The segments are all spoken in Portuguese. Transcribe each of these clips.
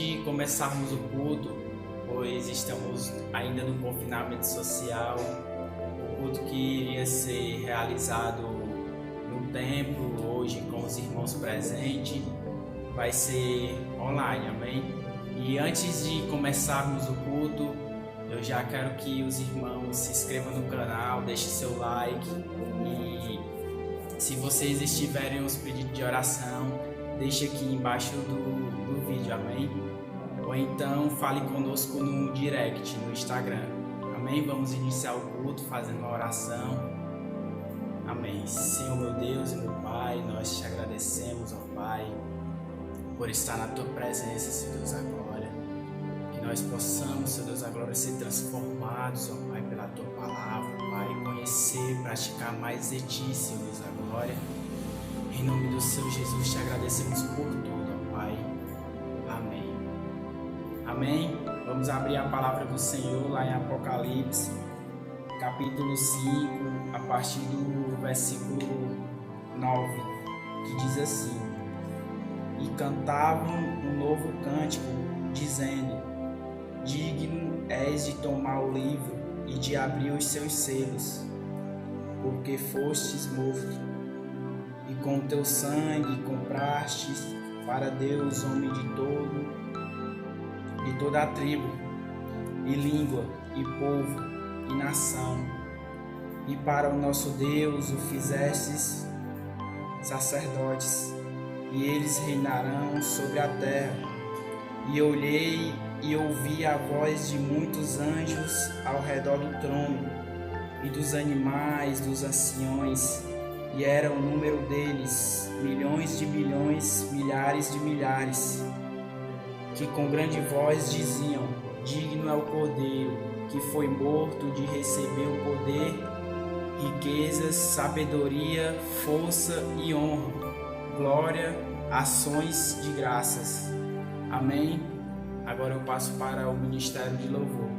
de começarmos o culto, pois estamos ainda no confinamento social, o culto que iria ser realizado no templo hoje com os irmãos presentes vai ser online, amém? E antes de começarmos o culto, eu já quero que os irmãos se inscrevam no canal, deixem seu like e se vocês estiverem os pedidos de oração, deixe aqui embaixo do vídeo, amém? Ou então fale conosco no direct, no Instagram, amém? Vamos iniciar o culto fazendo uma oração, amém? Senhor meu Deus e meu Pai, nós te agradecemos, ó Pai, por estar na tua presença, Senhor Deus, a glória. Que nós possamos, Senhor Deus, a glória, ser transformados, ó Pai, pela tua palavra, Pai, conhecer, praticar mais de ti, Senhor Deus, a glória. Em nome do Senhor Jesus, te agradecemos por tudo, ó Pai. Amém. Amém. Vamos abrir a palavra do Senhor lá em Apocalipse, capítulo 5, a partir do versículo 9, que diz assim: E cantavam um novo cântico, dizendo: Digno és de tomar o livro e de abrir os seus selos, porque fostes morto, e com teu sangue comprastes para Deus homem de toda a tribo, e língua, e povo, e nação, e para o nosso Deus o fizestes sacerdotes, e eles reinarão sobre a terra. E olhei e ouvi a voz de muitos anjos ao redor do trono, e dos animais, dos anciões, e era o número deles, milhões de milhões, milhares de milhares, que com grande voz diziam: Digno é o Cordeiro, que foi morto, de receber o poder, riquezas, sabedoria, força e honra, glória, ações de graças. Amém. Agora eu passo para o ministério de louvor.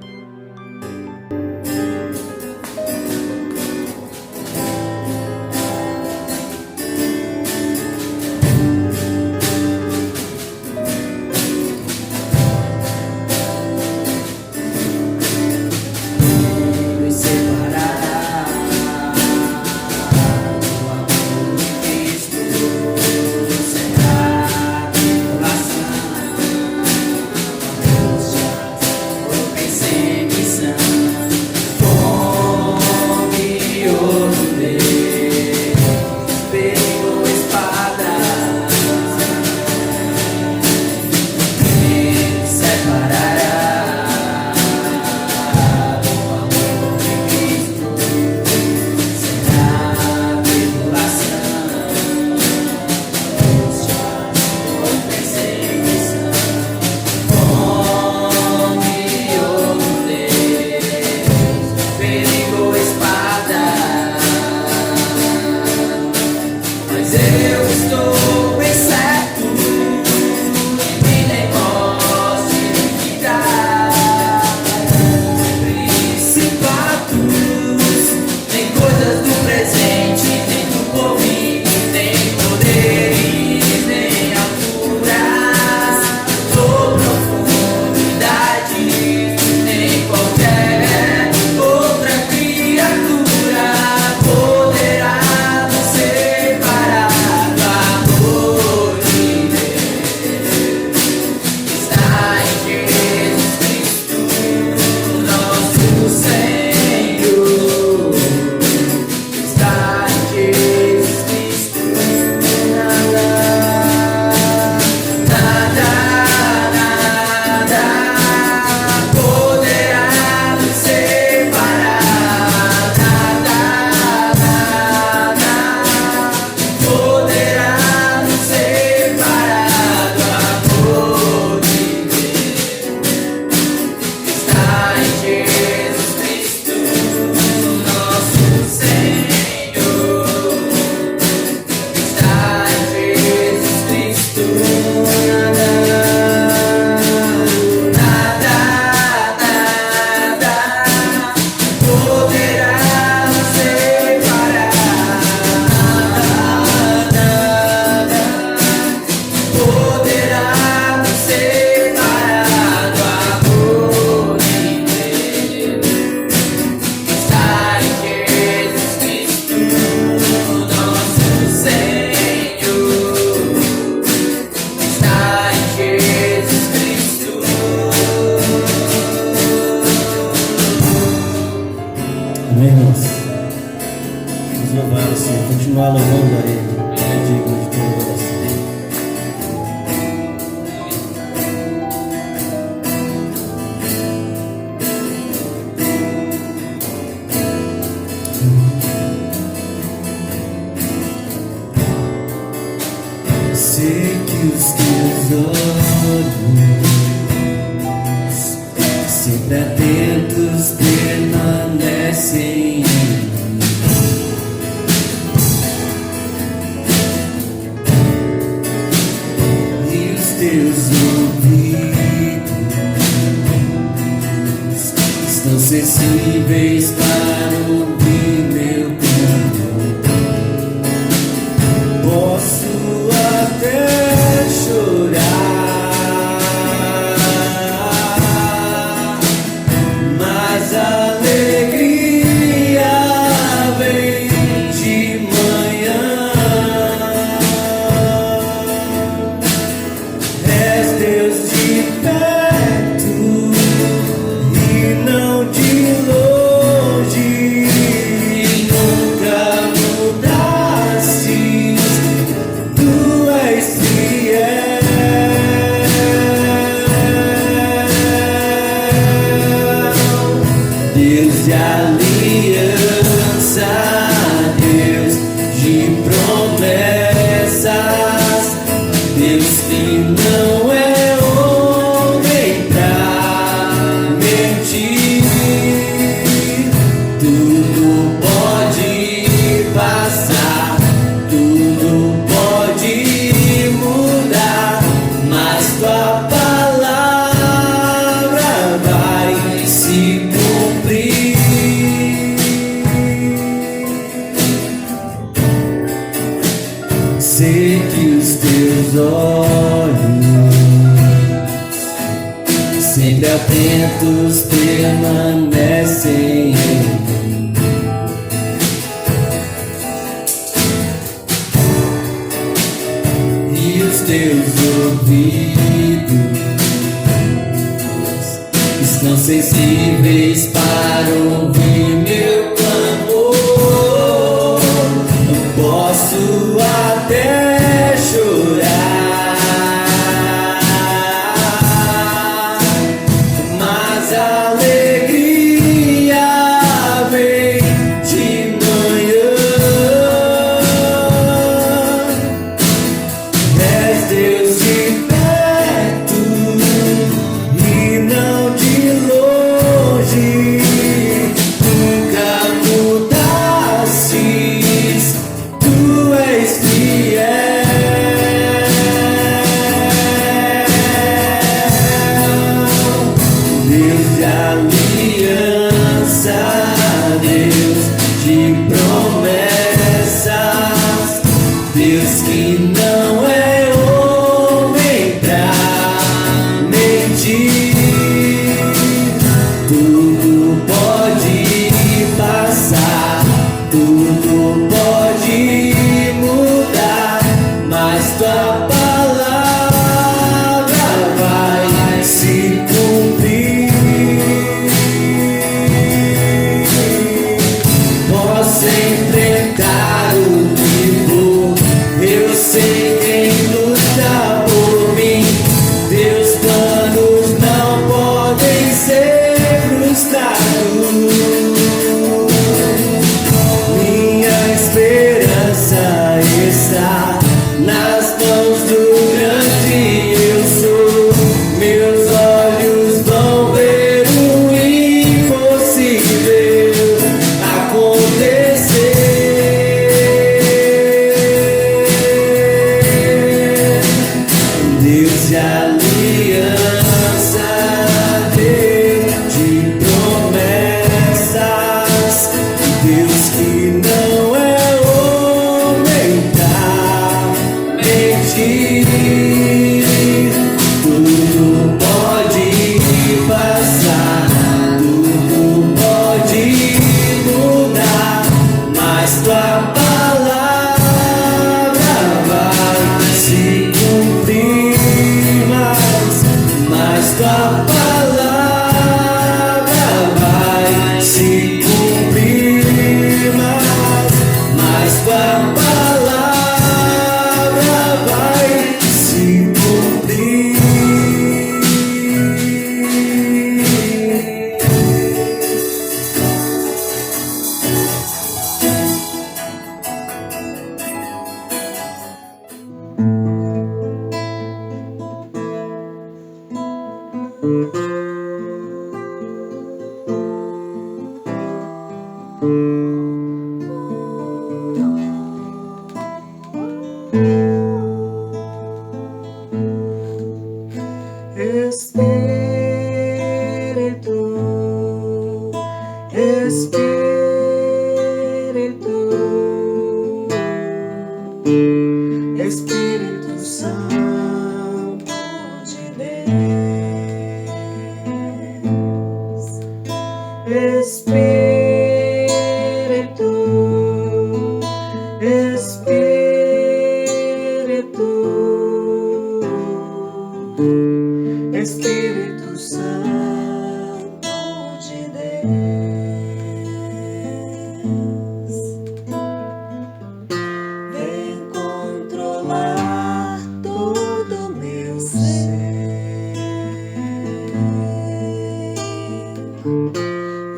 sensíveis para ouvir meu clamor. Posso até chorar, mas a alegria vem de manhã. És Deus de perto e não de longe, nunca mudastes, tu és fiel. Deus de aliança, Deus de promessas, Deus que não é homem pra mentir. Tudo pode passar, tudo pode mudar, mas tua palavra vai se cumprir. Sei que os teus olhos, sempre atentos, permanecem em mim. E os teus ouvidos estão sensíveis para ouvir meu clamor. Eu posso até chorar, mas a alegria vem de manhã. És Deus de perto e não de longe, nunca mudastes, tu és fiel. Deus de aliança, Deus de promessas, Deus que não é homem pra mentir. Tudo pode passar, tudo pode mudar, mas tua palavra vai se cumprir. Posso enfrentar o que for, eu sei quem luta por mim. Teus planos não podem ser frustrados. Minha esperança está nas mãos do grande eu sou. Meus olhos vão ver o impossível acontecer. Deus de aliança, Deus de promessas, Deus que não é homem pra mentir. Tudo pode passar, tudo pode mudar, mas tua palavra vai se cumprir. Mas tua palavra vai se cumprir. Mas tua palavra vai se cumprir. Espírito Santo de Deus, vem controlar todo meu ser,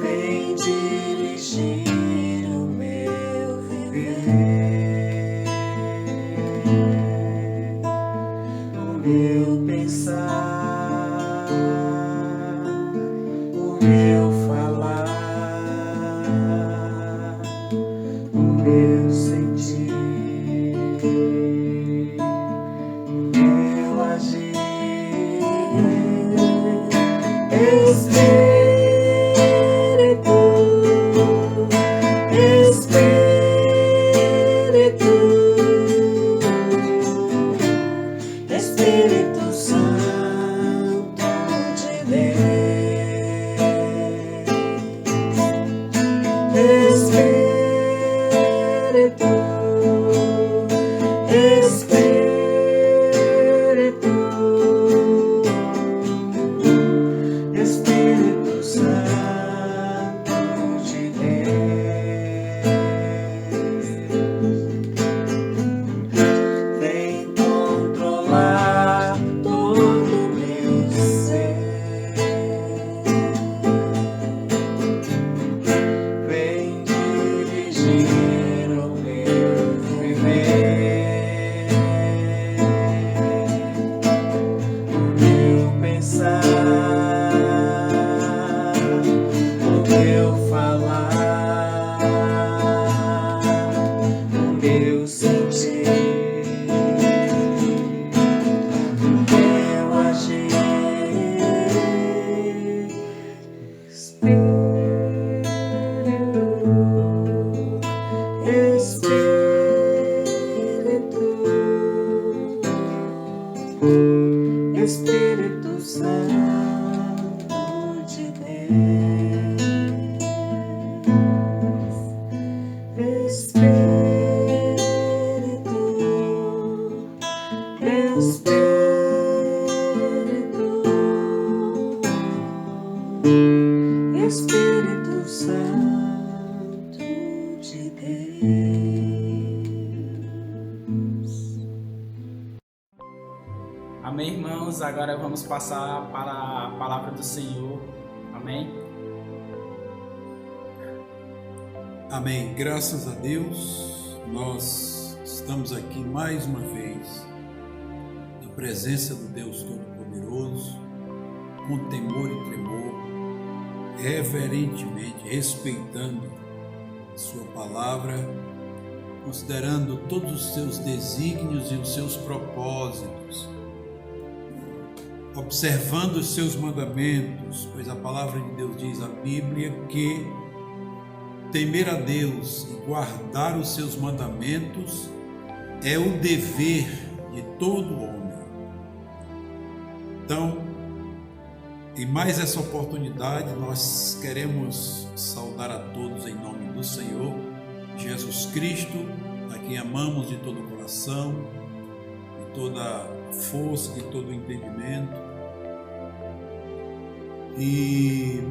vem dirigir o meu viver, o meu pensar, o meu falar, o meu sentir, o meu agir. Espírito, Espírito, Espírito Santo de Deus, Espírito, Espírito, Espírito Santo de Deus, vem controlar todo meu ser, vem dirigir o meu viver, o meu pensar, o meu falar, o meu sentir, o meu agir. Espírito, Espírito Santo de Deus, Espírito, Espírito, Espírito Santo de Deus. Amém, irmãos? Agora vamos passar para a palavra do Senhor. Amém? Amém. Graças a Deus, nós estamos aqui mais uma vez na presença do Deus Todo-Poderoso, com temor e tremor, reverentemente, respeitando a sua palavra, considerando todos os seus desígnios e os seus propósitos, observando os seus mandamentos, pois a palavra de Deus diz, a Bíblia, que temer a Deus e guardar os seus mandamentos é o dever de todo homem. Então, em mais essa oportunidade, nós queremos saudar a todos em nome do Senhor Jesus Cristo, a quem amamos de todo o coração, de toda a força, de todo o entendimento. E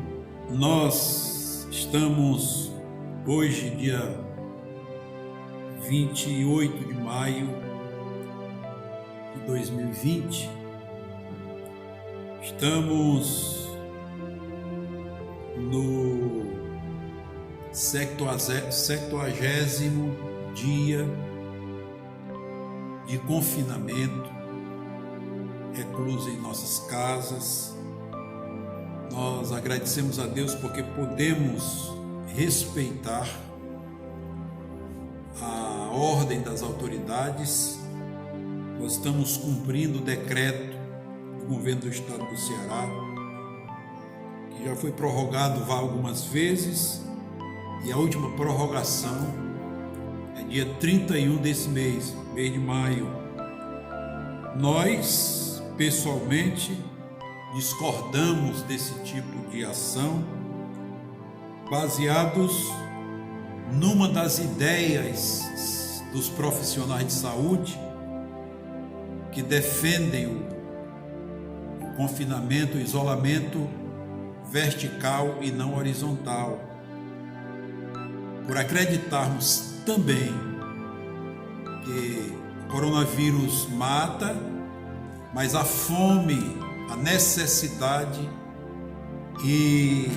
nós estamos hoje, dia 28 de maio de 2020, estamos no 70º dia de confinamento, recluso em nossas casas. Nós agradecemos a Deus porque podemos respeitar a ordem das autoridades. Nós estamos cumprindo o decreto do governo do estado do Ceará, que já foi prorrogado algumas vezes, e a última prorrogação é dia 31 desse mês de maio. Nós, pessoalmente, discordamos desse tipo de ação, baseados numa das ideias dos profissionais de saúde que defendem o confinamento, o isolamento vertical e não horizontal, por acreditarmos também que o coronavírus mata, mas a fome, a necessidade e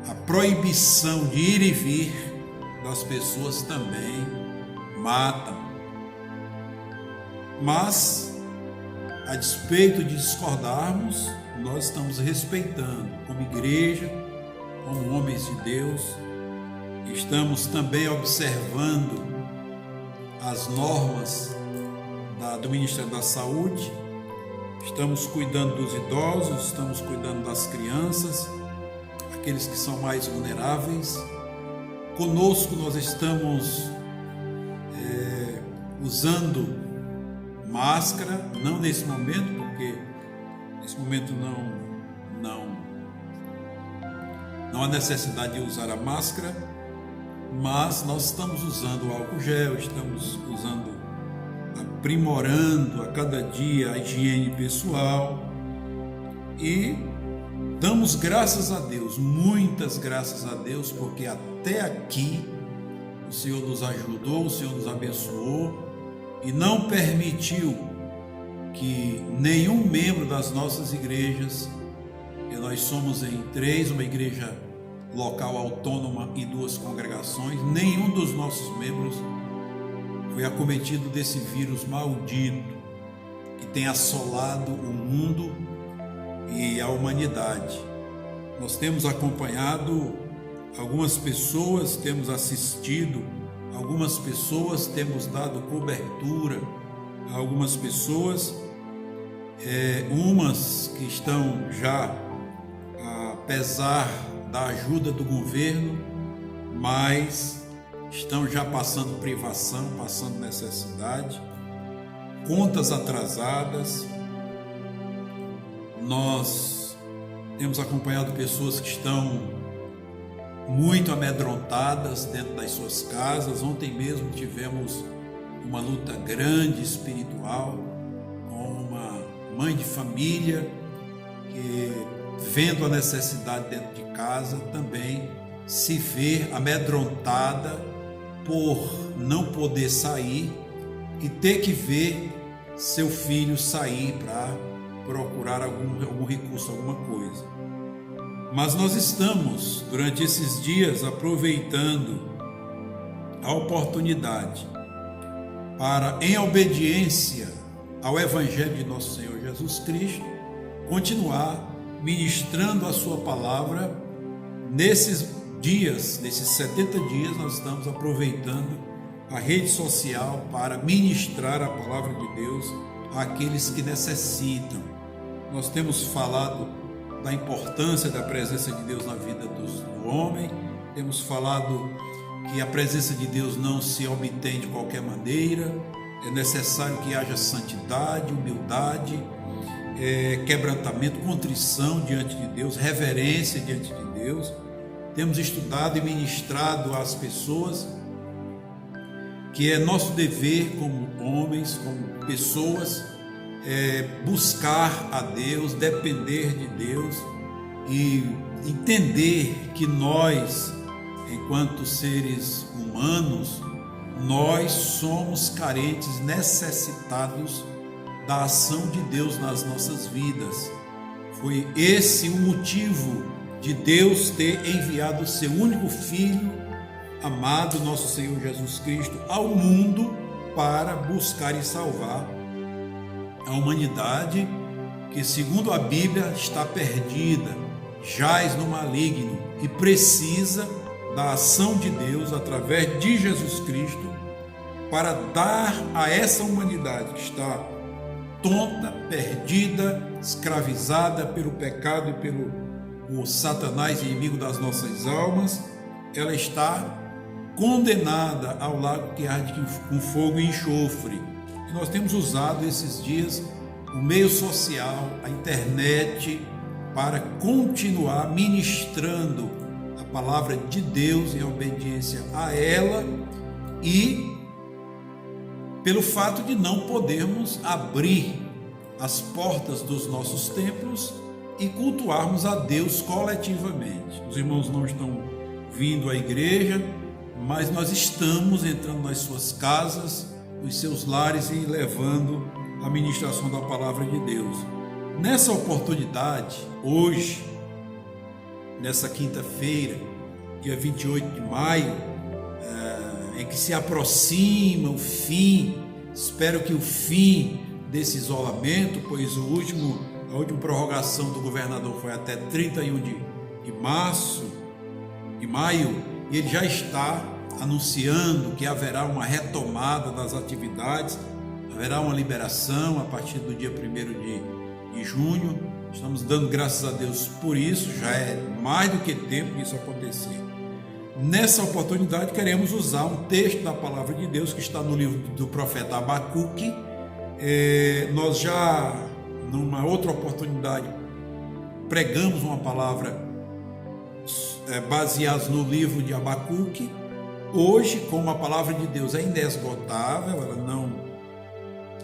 a proibição de ir e vir das pessoas também matam. Mas, a despeito de discordarmos, nós estamos respeitando, como igreja, como homens de Deus, estamos também observando as normas do Ministério da Saúde, estamos cuidando dos idosos, estamos cuidando das crianças, aqueles que são mais vulneráveis. Conosco nós estamos usando máscara, não nesse momento, porque nesse momento não há necessidade de usar a máscara, mas nós estamos usando o álcool gel, estamos aprimorando a cada dia a higiene pessoal e damos graças a Deus, muitas graças a Deus, porque até aqui o Senhor nos ajudou, o Senhor nos abençoou e não permitiu que nenhum membro das nossas igrejas, e nós somos em 3, uma igreja local autônoma e 2 congregações, nenhum dos nossos membros foi acometido desse vírus maldito que tem assolado o mundo e a humanidade. Nós temos acompanhado algumas pessoas, temos assistido algumas pessoas, temos dado cobertura a algumas pessoas, umas que estão já, apesar da ajuda do governo, mas estão já passando privação, passando necessidade, contas atrasadas. Nós temos acompanhado pessoas que estão muito amedrontadas dentro das suas casas. Ontem mesmo tivemos uma luta grande espiritual com uma mãe de família que, vendo a necessidade dentro de casa, também se vê amedrontada por não poder sair e ter que ver seu filho sair para procurar algum recurso, alguma coisa. Mas nós estamos, durante esses dias, aproveitando a oportunidade para, em obediência ao Evangelho de nosso Senhor Jesus Cristo, continuar ministrando a sua palavra. Nesses dias, nesses 70 dias, nós estamos aproveitando a rede social para ministrar a palavra de Deus àqueles que necessitam. Nós temos falado da importância da presença de Deus na vida do homem, temos falado que a presença de Deus não se obtém de qualquer maneira, é necessário que haja santidade, humildade, quebrantamento, contrição diante de Deus, reverência diante de Deus. Temos estudado e ministrado às pessoas que é nosso dever como homens, como pessoas, buscar a Deus, depender de Deus e entender que nós, enquanto seres humanos, nós somos carentes, necessitados da ação de Deus nas nossas vidas. Foi esse o motivo de Deus ter enviado o seu único Filho, amado, nosso Senhor Jesus Cristo, ao mundo para buscar e salvar a humanidade que, segundo a Bíblia, está perdida, jaz no maligno e precisa da ação de Deus através de Jesus Cristo para dar a essa humanidade que está tonta, perdida, escravizada pelo pecado e pelo Satanás, inimigo das nossas almas. Ela está condenada ao lago que arde com fogo e enxofre. E nós temos usado esses dias o meio social, a internet, para continuar ministrando a palavra de Deus, em obediência a ela, e pelo fato de não podermos abrir as portas dos nossos templos e cultuarmos a Deus coletivamente. Os irmãos não estão vindo à igreja, mas nós estamos entrando nas suas casas, nos seus lares e levando a ministração da palavra de Deus. Nessa oportunidade, hoje, nessa quinta-feira, dia 28 de maio, em que se aproxima o fim, espero que o fim desse isolamento, pois a última prorrogação do governador foi até 31 de maio, e ele já está anunciando que haverá uma retomada das atividades, haverá uma liberação a partir do dia 1º de junho. Estamos dando graças a Deus por isso, já é mais do que tempo isso acontecer. Nessa oportunidade queremos usar um texto da palavra de Deus que está no livro do profeta Abacuque. Nós já, numa outra oportunidade, pregamos uma palavra baseada no livro de Abacuque. Hoje, como a palavra de Deus é inesgotável, ela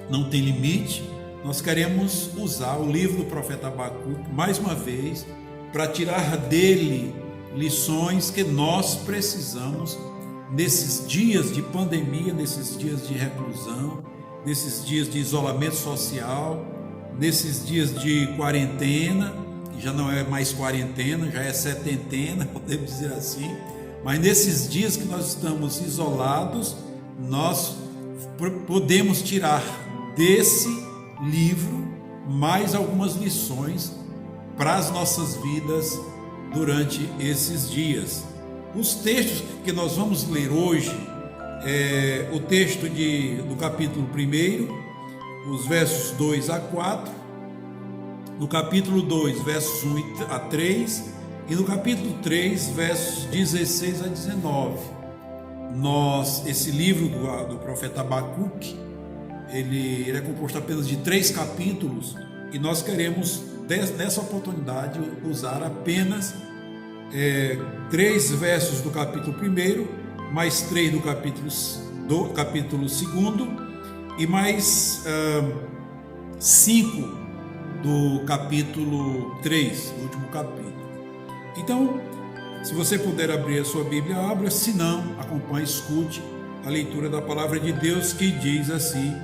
não tem limite, nós queremos usar o livro do profeta Abacuque mais uma vez para tirar dele lições que nós precisamos nesses dias de pandemia, nesses dias de reclusão, nesses dias de isolamento social, nesses dias de quarentena, que já não é mais quarentena, já é setentena, podemos dizer assim, mas nesses dias que nós estamos isolados, nós podemos tirar desse livro mais algumas lições para as nossas vidas durante esses dias. Os textos que nós vamos ler hoje é o texto do capítulo 1, os versos 2 a 4, no capítulo 2, versos 1 a 3, e no capítulo 3, versos 16 a 19. Esse livro do profeta Abacuque, ele é composto apenas de 3 capítulos, e nós queremos, nessa oportunidade, usar apenas 3 versos do capítulo 1, mais 3 do capítulo 2 e mais 5 do capítulo 3, do último capítulo. Então, se você puder abrir a sua Bíblia, abra, se não, acompanhe, escute a leitura da palavra de Deus, que diz assim,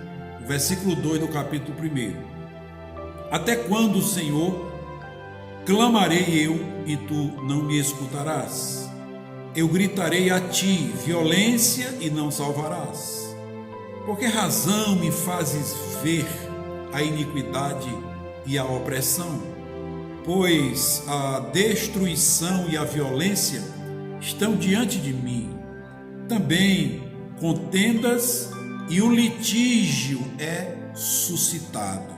versículo 2 do capítulo 1: Até quando, Senhor, clamarei eu e tu não me escutarás? Eu gritarei a ti violência e não salvarás. Por que razão me fazes ver a iniquidade e a opressão? Pois a destruição e a violência estão diante de mim. Também contendas e o litígio é suscitado.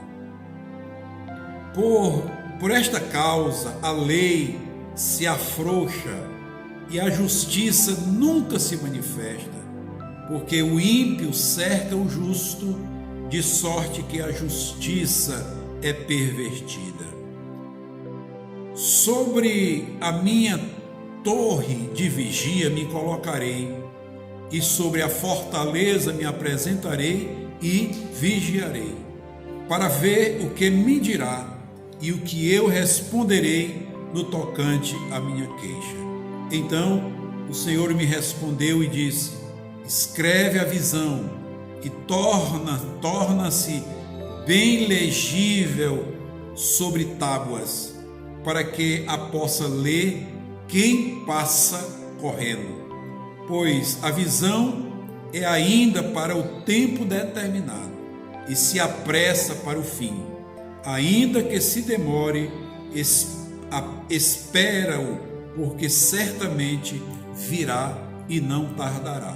Por esta causa a lei se afrouxa e a justiça nunca se manifesta, porque o ímpio cerca o justo, de sorte que a justiça é pervertida. Sobre a minha torre de vigia me colocarei, e sobre a fortaleza me apresentarei e vigiarei, para ver o que me dirá e o que eu responderei no tocante à minha queixa. Então o Senhor me respondeu e disse: escreve a visão e torna-se bem legível sobre tábuas, para que a possa ler quem passa correndo. Pois a visão é ainda para o tempo determinado e se apressa para o fim. Ainda que se demore, espera-o, porque certamente virá e não tardará.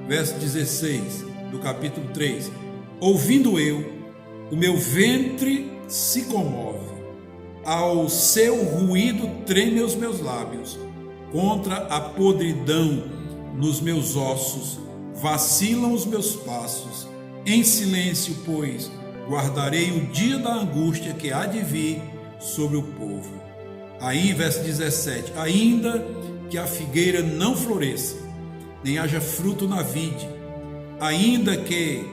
Verso 16 do capítulo 3: Ouvindo eu, o meu ventre se comove, ao seu ruído tremem os meus lábios, contra a podridão nos meus ossos vacilam os meus passos. Em silêncio, pois, guardarei o dia da angústia que há de vir sobre o povo. Aí, verso 17: ainda que a figueira não floresça, nem haja fruto na vide, ainda que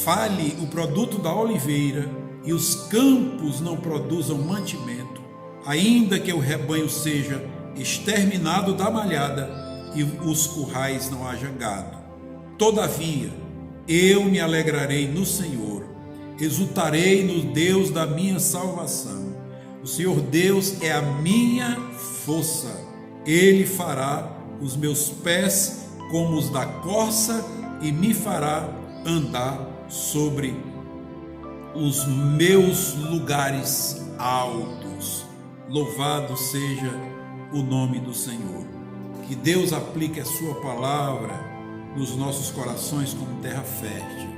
falhe o produto da oliveira e os campos não produzam mantimento, ainda que o rebanho seja exterminado da malhada e os currais não haja gado. Todavia, eu me alegrarei no Senhor, exultarei no Deus da minha salvação. O Senhor Deus é a minha força. Ele fará os meus pés como os da corça e me fará andar sobre os meus lugares altos. Louvado seja o nome do Senhor. Que Deus aplique a sua palavra nos nossos corações como terra fértil.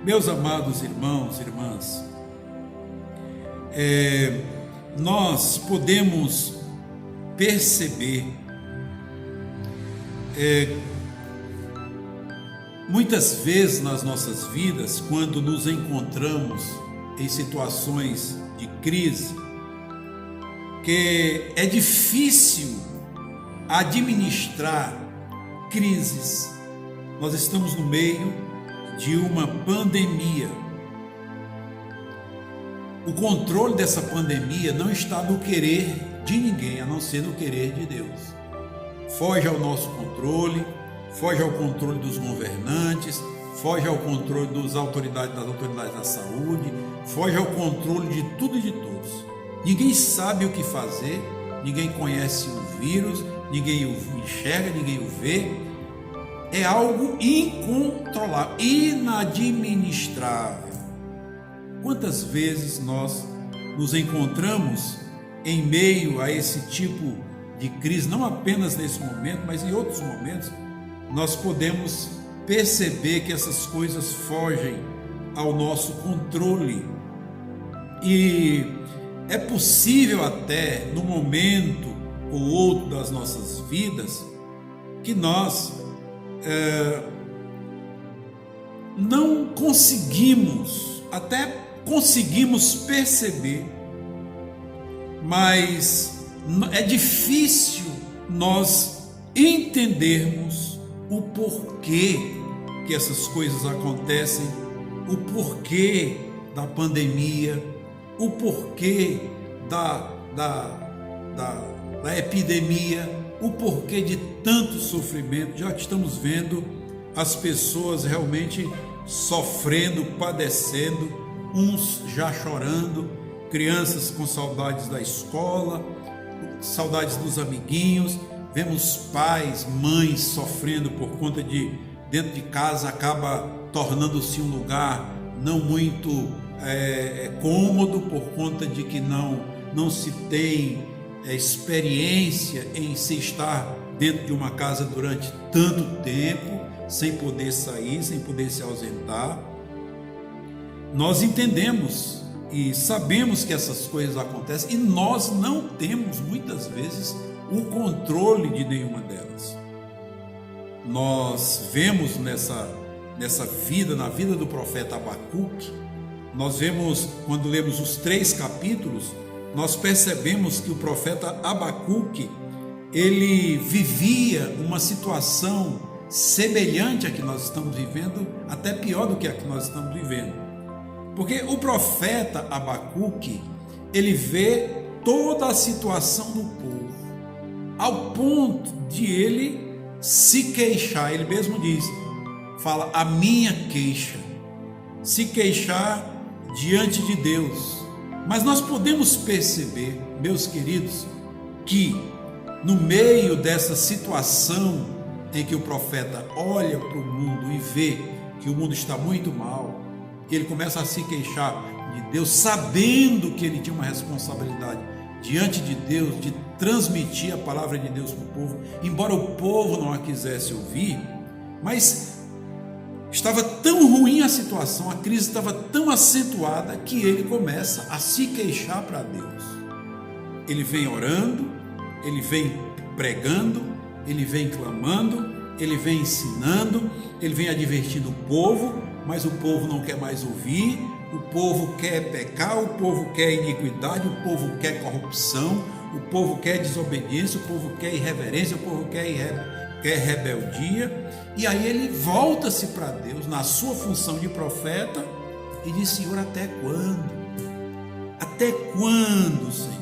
Meus amados irmãos e irmãs, nós podemos perceber muitas vezes nas nossas vidas, quando nos encontramos em situações de crise, que é difícil administrar crises. Nós estamos no meio de uma pandemia. O controle dessa pandemia não está no querer de ninguém, a não ser no querer de Deus. Foge ao nosso controle, foge ao controle dos governantes, foge ao controle das autoridades da saúde, foge ao controle de tudo e de todos. Ninguém sabe o que fazer, ninguém conhece o vírus, ninguém o enxerga, ninguém o vê. É algo incontrolável, inadministrável. Quantas vezes nós nos encontramos em meio a esse tipo de crise, não apenas nesse momento, mas em outros momentos, nós podemos perceber que essas coisas fogem ao nosso controle. E é possível até, num momento ou outro das nossas vidas, que nós não conseguimos, até conseguimos perceber, mas é difícil nós entendermos o porquê que essas coisas acontecem, o porquê da pandemia, o porquê da epidemia, o porquê de tanto sofrimento, já que estamos vendo as pessoas realmente sofrendo, padecendo, uns já chorando, crianças com saudades da escola, saudades dos amiguinhos, vemos pais, mães sofrendo por conta de dentro de casa acaba tornando-se um lugar não muito cômodo, por conta de que não se tem experiência em se estar dentro de uma casa durante tanto tempo, sem poder sair, sem poder se ausentar. Nós entendemos e sabemos que essas coisas acontecem e nós não temos muitas vezes o controle de nenhuma delas. Nós vemos nessa vida, na vida do profeta Abacuque, nós vemos, quando lemos os 3 capítulos, nós percebemos que o profeta Abacuque, ele vivia uma situação semelhante à que nós estamos vivendo, até pior do que a que nós estamos vivendo. Porque o profeta Abacuque, ele vê toda a situação do povo, ao ponto de ele se queixar. Ele mesmo diz, fala, a minha queixa, se queixar diante de Deus. Mas nós podemos perceber, meus queridos, que no meio dessa situação em que o profeta olha para o mundo e vê que o mundo está muito mal, ele começa a se queixar de Deus, sabendo que ele tinha uma responsabilidade diante de Deus, de transmitir a palavra de Deus para o povo, embora o povo não a quisesse ouvir, mas estava tão ruim a situação, a crise estava tão acentuada, que ele começa a se queixar para Deus. Ele vem orando, ele vem pregando, ele vem clamando, ele vem ensinando, ele vem advertindo o povo, mas o povo não quer mais ouvir, o povo quer pecar, o povo quer iniquidade, o povo quer corrupção, o povo quer desobediência, o povo quer irreverência, o povo quer rebeldia. E aí ele volta-se para Deus na sua função de profeta e diz: Senhor, até quando? Até quando, Senhor?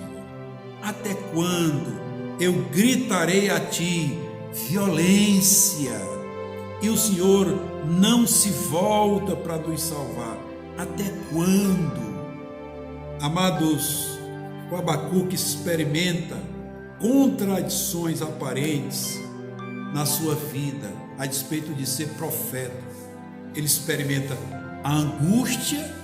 Até quando eu gritarei a ti violência e o Senhor não se volta para nos salvar? Até quando? Amados, o Abacuque experimenta contradições aparentes na sua vida, a despeito de ser profeta. Ele experimenta a angústia,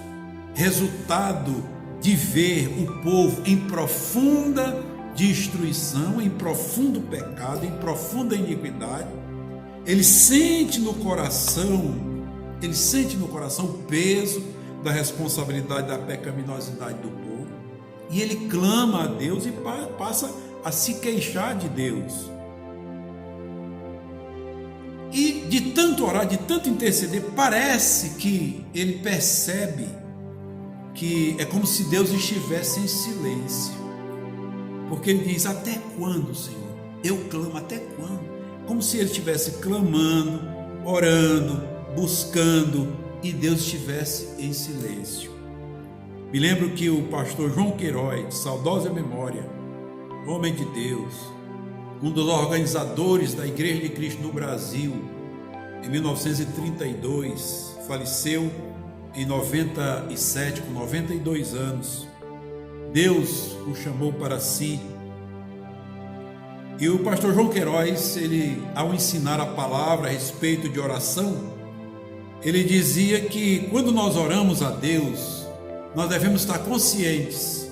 resultado de ver o povo em profunda destruição, em profundo pecado, em profunda iniquidade. Ele sente no coração o peso da responsabilidade da pecaminosidade do povo, e ele clama a Deus e passa a se queixar de Deus. E de tanto orar, de tanto interceder, parece que ele percebe que é como se Deus estivesse em silêncio. Porque ele diz: até quando, Senhor? Eu clamo, até quando? Como se ele estivesse clamando, orando, buscando, e Deus estivesse em silêncio. Me lembro que o pastor João Queiroz, de saudosa memória, homem de Deus, um dos organizadores da Igreja de Cristo no Brasil, em 1932, faleceu em 97, com 92 anos. Deus o chamou para si. E o pastor João Queiroz, ele, ao ensinar a palavra a respeito de oração, ele dizia que quando nós oramos a Deus, nós devemos estar conscientes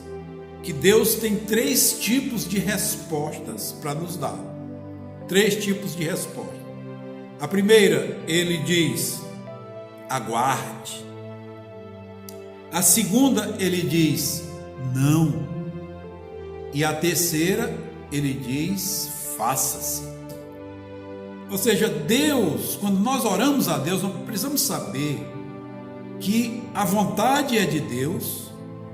que Deus tem 3 tipos de respostas para nos dar. 3 tipos de resposta. A primeira, ele diz: aguarde. A segunda, ele diz: não. E a terceira, ele diz: faça-se. Ou seja, Deus, quando nós oramos a Deus, nós precisamos saber que a vontade é de Deus,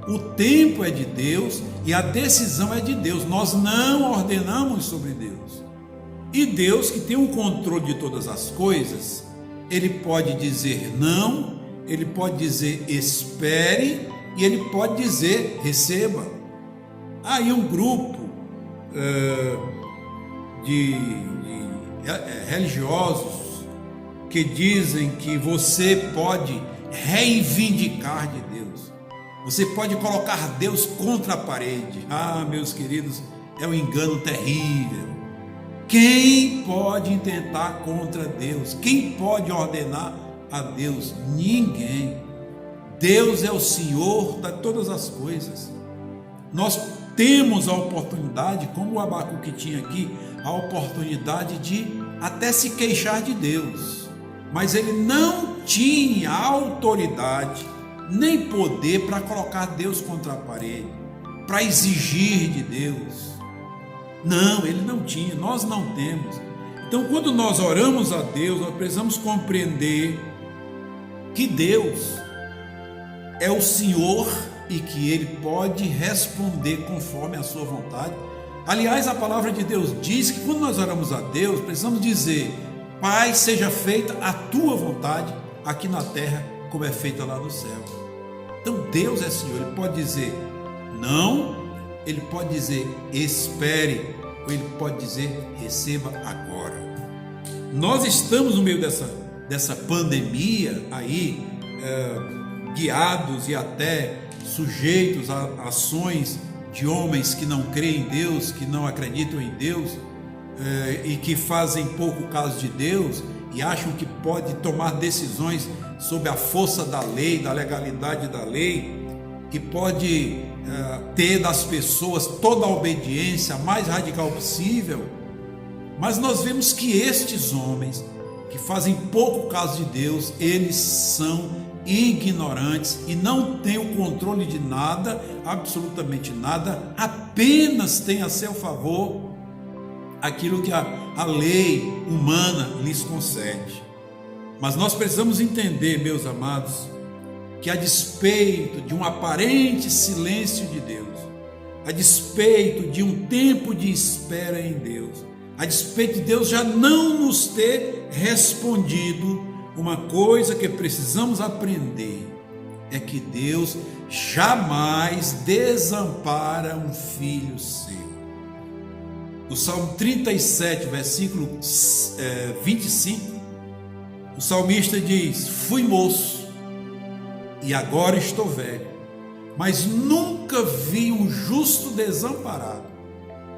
o tempo é de Deus e a decisão é de Deus. Nós não ordenamos sobre Deus. E Deus, que tem o controle de todas as coisas, ele pode dizer não, ele pode dizer espere e ele pode dizer receba. Há aí um grupo de religiosos que dizem que você pode reivindicar de Deus, você pode colocar Deus contra a parede. Ah, meus queridos, é um engano terrível. Quem pode intentar contra Deus? Quem pode ordenar a Deus? Ninguém. Deus é o Senhor de todas as coisas. Nós temos a oportunidade, como o Abacuque tinha aqui, a oportunidade de até se queixar de Deus, mas ele não tinha autoridade nem poder para colocar Deus contra a parede, para exigir de Deus. Não, ele não tinha, nós não temos. Então, quando nós oramos a Deus, nós precisamos compreender que Deus é o Senhor e que Ele pode responder conforme a sua vontade. Aliás, a palavra de Deus diz que quando nós oramos a Deus, precisamos dizer: Pai, seja feita a Tua vontade aqui na terra, como é feita lá no céu. Então Deus é Senhor, Ele pode dizer não, Ele pode dizer espere, ou Ele pode dizer receba agora. Nós estamos no meio dessa pandemia aí, guiados e até sujeitos a ações de homens que não creem em Deus, que não acreditam em Deus, e que fazem pouco caso de Deus e acham que pode tomar decisões sob a força da lei, da legalidade da lei, que pode ter das pessoas toda a obediência mais radical possível. Mas nós vemos que estes homens que fazem pouco caso de Deus, eles são ignorantes e não têm o controle de nada, absolutamente nada, apenas têm a seu favor aquilo que a lei humana lhes concede. Mas nós precisamos entender, meus amados, que, a despeito de um aparente silêncio de Deus, a despeito de um tempo de espera em Deus, a despeito de Deus já não nos ter respondido, uma coisa que precisamos aprender é que Deus jamais desampara um filho seu. No Salmo 37, versículo 25, o salmista diz: fui moço e agora estou velho, mas nunca vi um justo desamparado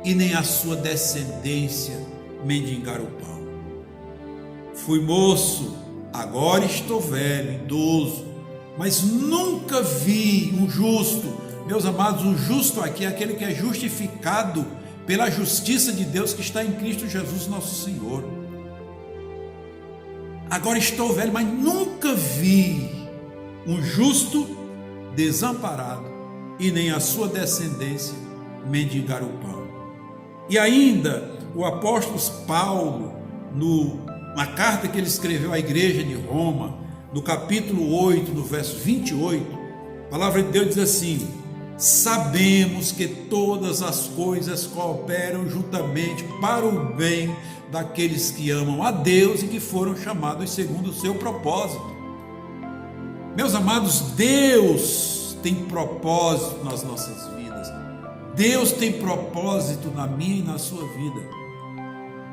e nem a sua descendência mendigar o pão. Fui moço, agora estou velho, idoso, mas nunca vi um justo. Meus amados, o justo aqui é aquele que é justificado pela justiça de Deus que está em Cristo Jesus nosso Senhor. Agora estou velho, mas nunca vi um justo desamparado e nem a sua descendência mendigar o pão. E ainda o apóstolo Paulo, na carta que ele escreveu à igreja de Roma, no capítulo 8, no verso 28, a palavra de Deus diz assim: sabemos que todas as coisas cooperam juntamente para o bem daqueles que amam a Deus e que foram chamados segundo o seu propósito. Meus amados, Deus tem propósito nas nossas vidas. Deus tem propósito na minha e na sua vida.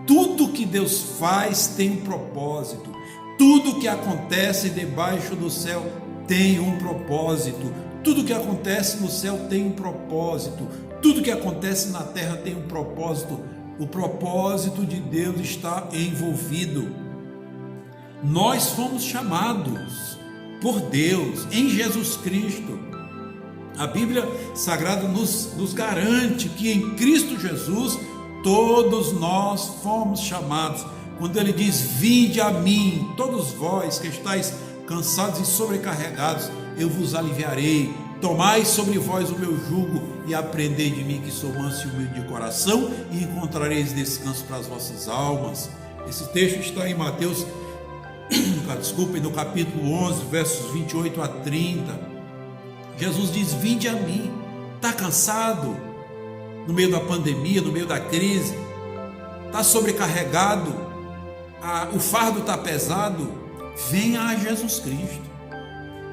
Tudo que Deus faz tem um propósito. Tudo que acontece debaixo do céu tem um propósito. Tudo que acontece no céu tem um propósito. Tudo que acontece na terra tem um propósito. O propósito de Deus está envolvido. Nós fomos chamados por Deus em Jesus Cristo. A Bíblia Sagrada nos garante que em Cristo Jesus todos nós fomos chamados. Quando ele diz: vinde a mim, todos vós que estáis cansados e sobrecarregados, eu vos aliviarei. Tomai sobre vós o meu jugo e aprendei de mim, que sou manso e humilde de coração, e encontrareis descanso para as vossas almas. Esse texto está em Mateus, no capítulo 11, versos 28 a 30. Jesus diz: vinde a mim. Está cansado? No meio da pandemia, no meio da crise? Está sobrecarregado? O fardo está pesado? Venha a Jesus Cristo.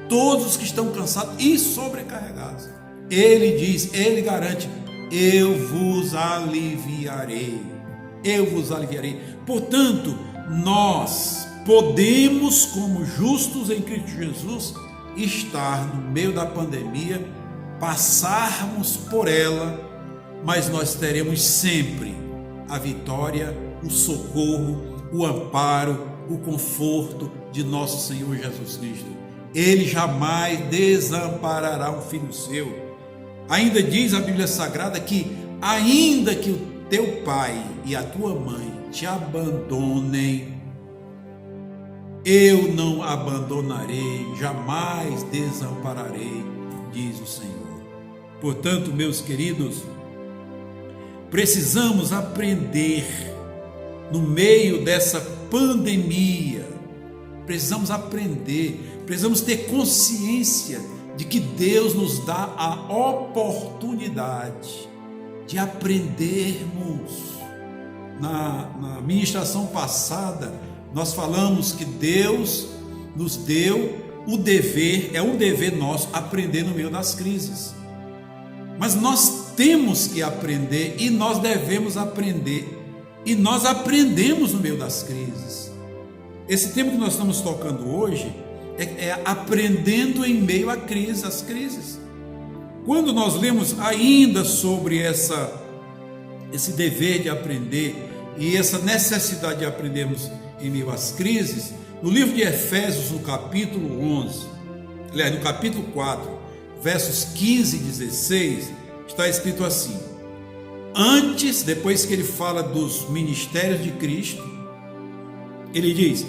Todos os que estão cansados e sobrecarregados, Ele diz, Ele garante: eu vos aliviarei. Eu vos aliviarei. Portanto, nós podemos, como justos em Cristo Jesus, estar no meio da pandemia, passarmos por ela, mas nós teremos sempre a vitória, o socorro, o amparo, o conforto de nosso Senhor Jesus Cristo. Ele jamais desamparará um filho seu. Ainda diz a Bíblia Sagrada que ainda que o teu pai e a tua mãe te abandonem, eu não abandonarei, jamais desampararei, diz o Senhor. Portanto, meus queridos, precisamos aprender no meio dessa pandemia, precisamos aprender, precisamos ter consciência de que Deus nos dá a oportunidade de aprendermos. Na ministração passada, nós falamos que Deus nos deu o dever, é um dever nosso aprender no meio das crises. Mas nós temos que aprender e nós devemos aprender. E nós aprendemos no meio das crises. Esse tema que nós estamos tocando hoje é aprendendo em meio à crise, às crises. Quando nós lemos ainda sobre esse dever de aprender e essa necessidade de aprendermos em meio às crises, no livro de Efésios, no capítulo 11, aliás, no capítulo 4, versos 15 e 16, está escrito assim: antes, depois que ele fala dos ministérios de Cristo, ele diz: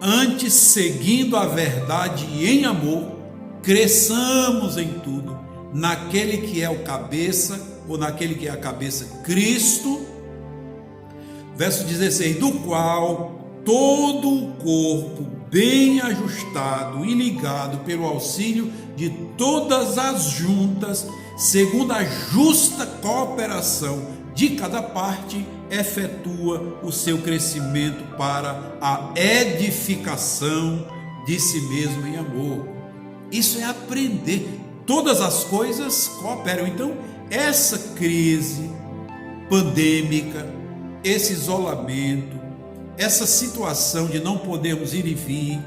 antes, seguindo a verdade e em amor, cresçamos em tudo, naquele que é o cabeça, ou naquele que é a cabeça, Cristo. Verso 16: do qual todo o corpo, bem ajustado e ligado pelo auxílio de todas as juntas, segundo a justa cooperação de cada parte, efetua o seu crescimento para a edificação de si mesmo em amor. Isso é aprender. Todas as coisas cooperam. Então, essa crise pandêmica, esse isolamento, essa situação de não podermos ir e vir,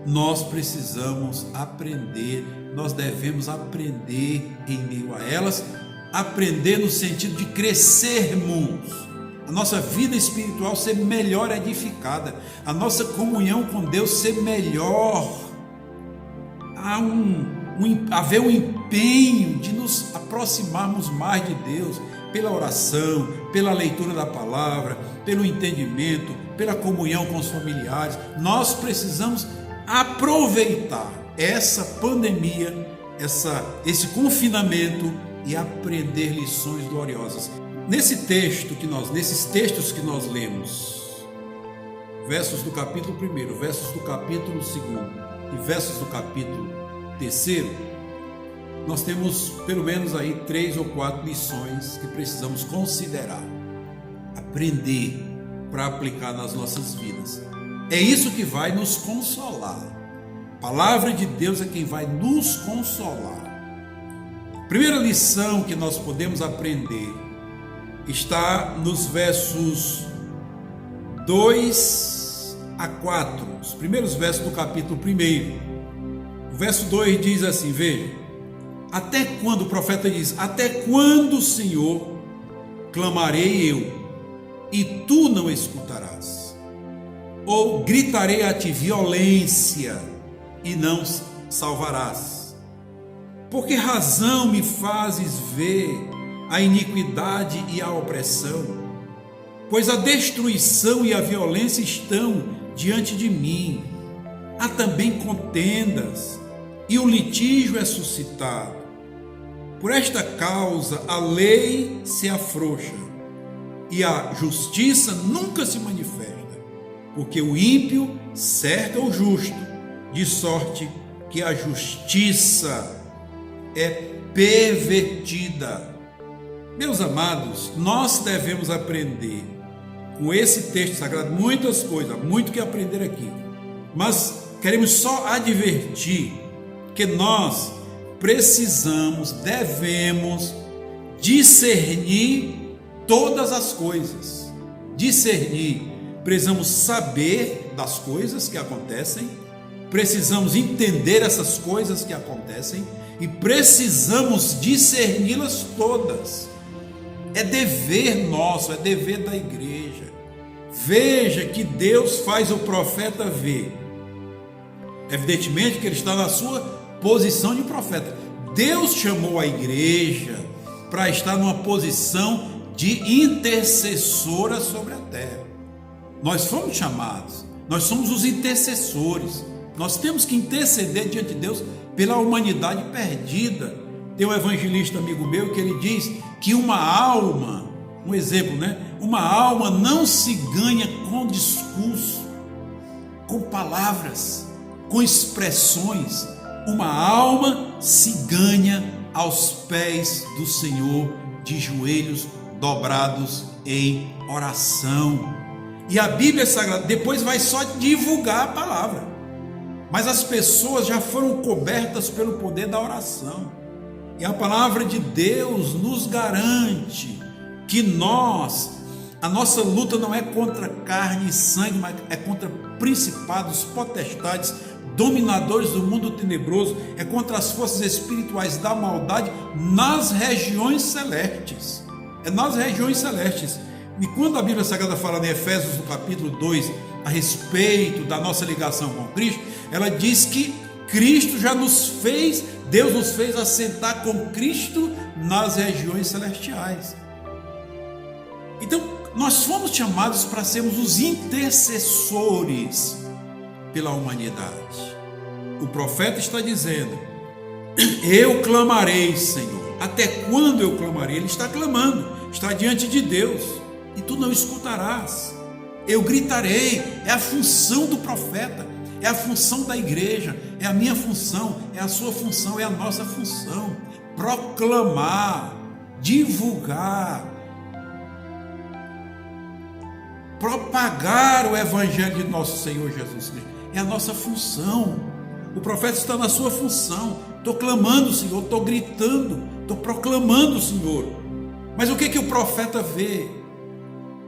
nós precisamos aprender, nós devemos aprender em meio a elas, aprender no sentido de crescermos, a nossa vida espiritual ser melhor edificada, a nossa comunhão com Deus ser melhor, haver um empenho de nos aproximarmos mais de Deus, pela oração, pela leitura da palavra, pelo entendimento, pela comunhão com os familiares. Nós precisamos aproveitar essa pandemia, esse confinamento e aprender lições gloriosas. Nesses textos que nós lemos, versos do capítulo 1, versos do capítulo 2 e versos do capítulo 3, nós temos pelo menos aí 3 ou 4 lições que precisamos considerar, aprender para aplicar nas nossas vidas. É isso que vai nos consolar. A palavra de Deus é quem vai nos consolar. A primeira lição que nós podemos aprender está nos versos 2 a 4, os primeiros versos do capítulo 1. O verso 2 diz assim, veja, até quando, o profeta diz, até quando, Senhor, clamarei eu, e tu não escutarás? Ou gritarei a ti violência, e não salvarás? Por que razão me fazes ver a iniquidade e a opressão? Pois a destruição e a violência estão diante de mim. Há também contendas, e o litígio é suscitado. Por esta causa a lei se afrouxa, e a justiça nunca se manifesta, porque o ímpio cerca o justo, de sorte que a justiça é pervertida. Meus amados, nós devemos aprender com esse texto sagrado muitas coisas, muito que aprender aqui, mas queremos só advertir que nós precisamos, devemos discernir todas as coisas. Discernir, precisamos saber das coisas que acontecem, precisamos entender essas coisas que acontecem e precisamos discerni-las todas. É dever nosso, é dever da igreja. Veja que Deus faz o profeta ver. Evidentemente que ele está na sua posição de profeta. Deus chamou a igreja para estar numa posição de intercessora sobre a terra. Nós fomos chamados, nós somos os intercessores. Nós temos que interceder diante de Deus pela humanidade perdida. Tem um evangelista amigo meu que ele diz que uma alma, um exemplo, uma alma não se ganha com discurso, com palavras, com expressões. Uma alma se ganha aos pés do Senhor, de joelhos dobrados em oração. E a Bíblia Sagrada depois vai só divulgar a palavra, mas as pessoas já foram cobertas pelo poder da oração. E a palavra de Deus nos garante que a nossa luta não é contra carne e sangue, mas é contra principados, potestades, dominadores do mundo tenebroso, é contra as forças espirituais da maldade nas regiões celestes. É nas regiões celestes. E quando a Bíblia Sagrada fala em Efésios, no capítulo 2, a respeito da nossa ligação com Cristo, ela diz que Deus nos fez assentar com Cristo nas regiões celestiais. Então, nós fomos chamados para sermos os intercessores pela humanidade. O profeta está dizendo, eu clamarei, Senhor. Até quando eu clamarei? Ele está clamando, está diante de Deus, e tu não escutarás. Eu gritarei, é a função do profeta, É a função da igreja, é a minha função, é a sua função, é a nossa função. Proclamar, divulgar, propagar o evangelho de nosso Senhor Jesus Cristo. É a nossa função. O profeta está na sua função. Estou clamando, Senhor, estou gritando, estou proclamando, Senhor. Mas o que o profeta vê?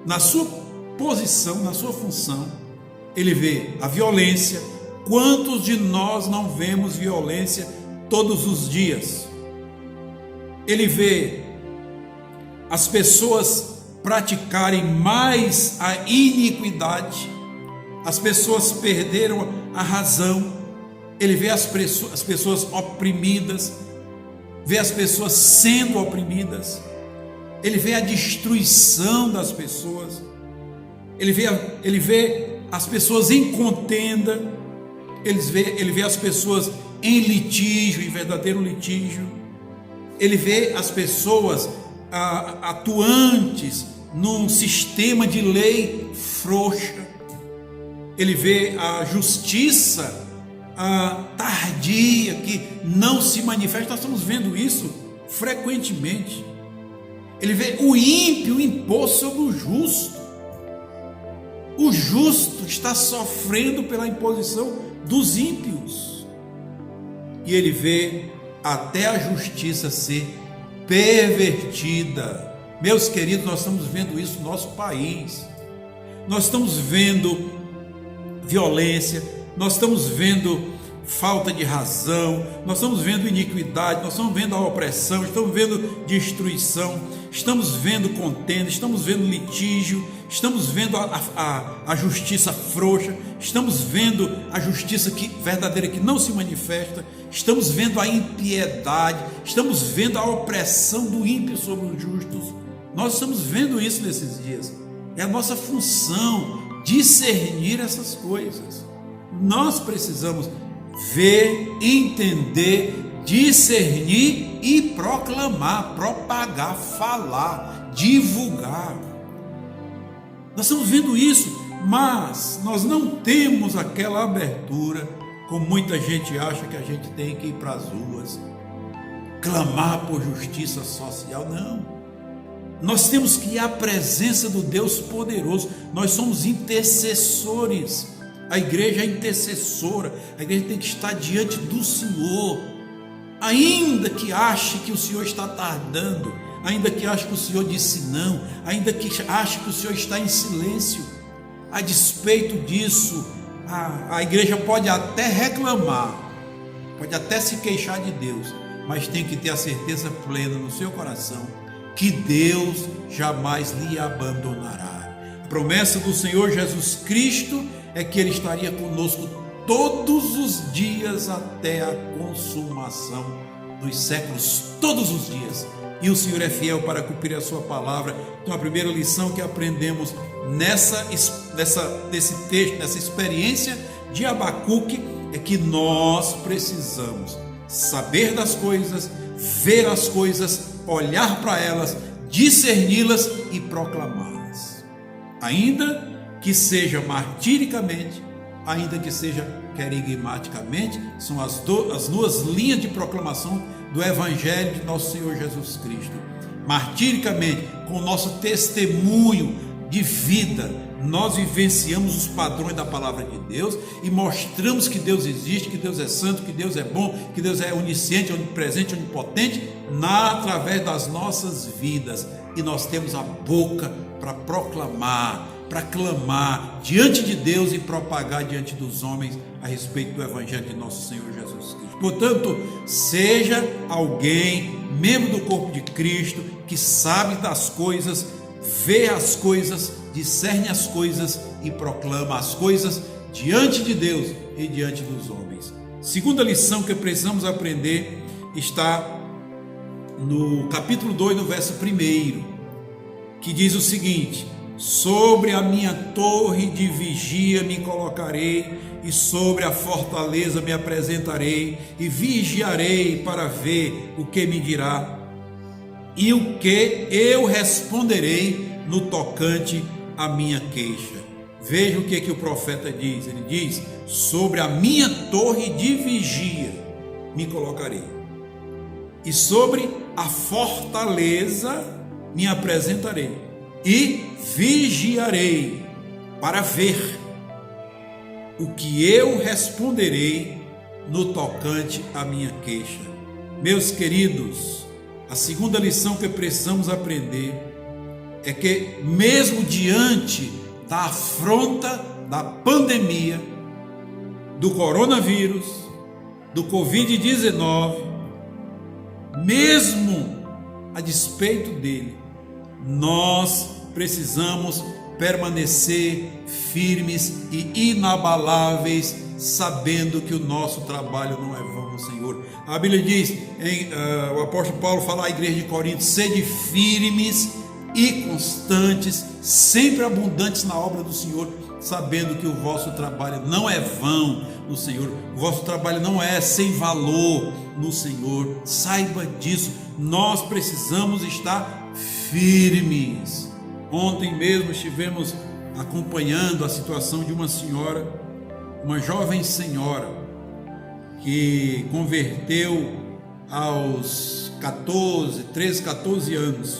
Na sua posição, na sua função, ele vê a violência. Quantos de nós não vemos violência todos os dias? Ele vê as pessoas praticarem mais a iniquidade, as pessoas perderam a razão. Ele vê as pessoas oprimidas, vê as pessoas sendo oprimidas, ele vê a destruição das pessoas, ele vê as pessoas em contenda, ele vê as pessoas em litígio, em verdadeiro litígio, ele vê as pessoas atuantes num sistema de lei frouxa, ele vê a justiça tardia, que não se manifesta. Nós estamos vendo isso frequentemente. Ele vê o ímpio impor sobre o justo. O justo está sofrendo pela imposição dos ímpios. E ele vê até a justiça ser pervertida. Meus queridos, nós estamos vendo isso no nosso país. Nós estamos vendo violência, nós estamos vendo falta de razão, nós estamos vendo iniquidade, nós estamos vendo a opressão, estamos vendo destruição, estamos vendo contenda, estamos vendo litígio, estamos vendo a justiça frouxa, estamos vendo a justiça verdadeira que não se manifesta, estamos vendo a impiedade, estamos vendo a opressão do ímpio sobre os justos. Nós estamos vendo isso nesses dias. É a nossa função discernir essas coisas. Nós precisamos ver, entender, discernir e proclamar, propagar, falar, divulgar. Nós estamos vendo isso, mas nós não temos aquela abertura, como muita gente acha que a gente tem que ir para as ruas, clamar por justiça social. Não. Nós temos que ir à presença do Deus poderoso. Nós somos intercessores. A igreja é intercessora. A igreja tem que estar diante do Senhor. Ainda que ache que o Senhor está tardando, ainda que ache que o Senhor disse não, ainda que ache que o Senhor está em silêncio, a despeito disso, a igreja pode até reclamar, pode até se queixar de Deus, mas tem que ter a certeza plena no seu coração que Deus jamais lhe abandonará. A promessa do Senhor Jesus Cristo é que Ele estaria conosco todos os dias até a consumação dos séculos, todos os dias. E o Senhor é fiel para cumprir a sua palavra. Então a primeira lição que aprendemos nesse texto, nessa experiência de Abacuque, é que nós precisamos saber das coisas, ver as coisas, olhar para elas, discerni-las e proclamá-las. Ainda que seja martiricamente, ainda que seja querigmaticamente, são as duas linhas de proclamação do Evangelho de nosso Senhor Jesus Cristo. Martiricamente, com o nosso testemunho de vida, nós vivenciamos os padrões da palavra de Deus e mostramos que Deus existe, que Deus é santo, que Deus é bom, que Deus é onisciente, onipresente, onipotente, através das nossas vidas. E nós temos a boca para proclamar, para clamar diante de Deus e propagar diante dos homens a respeito do Evangelho de nosso Senhor Jesus Cristo. Portanto, seja alguém, membro do corpo de Cristo, que sabe das coisas, vê as coisas, discerne as coisas e proclama as coisas diante de Deus e diante dos homens. Segunda lição que precisamos aprender está no capítulo 2, no verso 1, que diz o seguinte: sobre a minha torre de vigia me colocarei, e sobre a fortaleza me apresentarei, e vigiarei para ver o que me dirá, e o que eu responderei no tocante à minha queixa. Veja o que o profeta diz. Ele diz: sobre a minha torre de vigia me colocarei, e sobre a fortaleza me apresentarei, e vigiarei para ver o que eu responderei no tocante à minha queixa. Meus queridos, a segunda lição que precisamos aprender é que, mesmo diante da afronta da pandemia, do coronavírus, do Covid-19, mesmo a despeito dele, nós precisamos permanecer firmes e inabaláveis, sabendo que o nosso trabalho não é vão, Senhor. A Bíblia diz, o apóstolo Paulo fala à igreja de Corinto: sede firmes e constantes, sempre abundantes na obra do Senhor, sabendo que o vosso trabalho não é vão no Senhor, o vosso trabalho não é sem valor no Senhor. Saiba disso, nós precisamos estar firmes. Ontem mesmo estivemos acompanhando a situação de uma senhora, uma jovem senhora, que converteu aos 13, 14 anos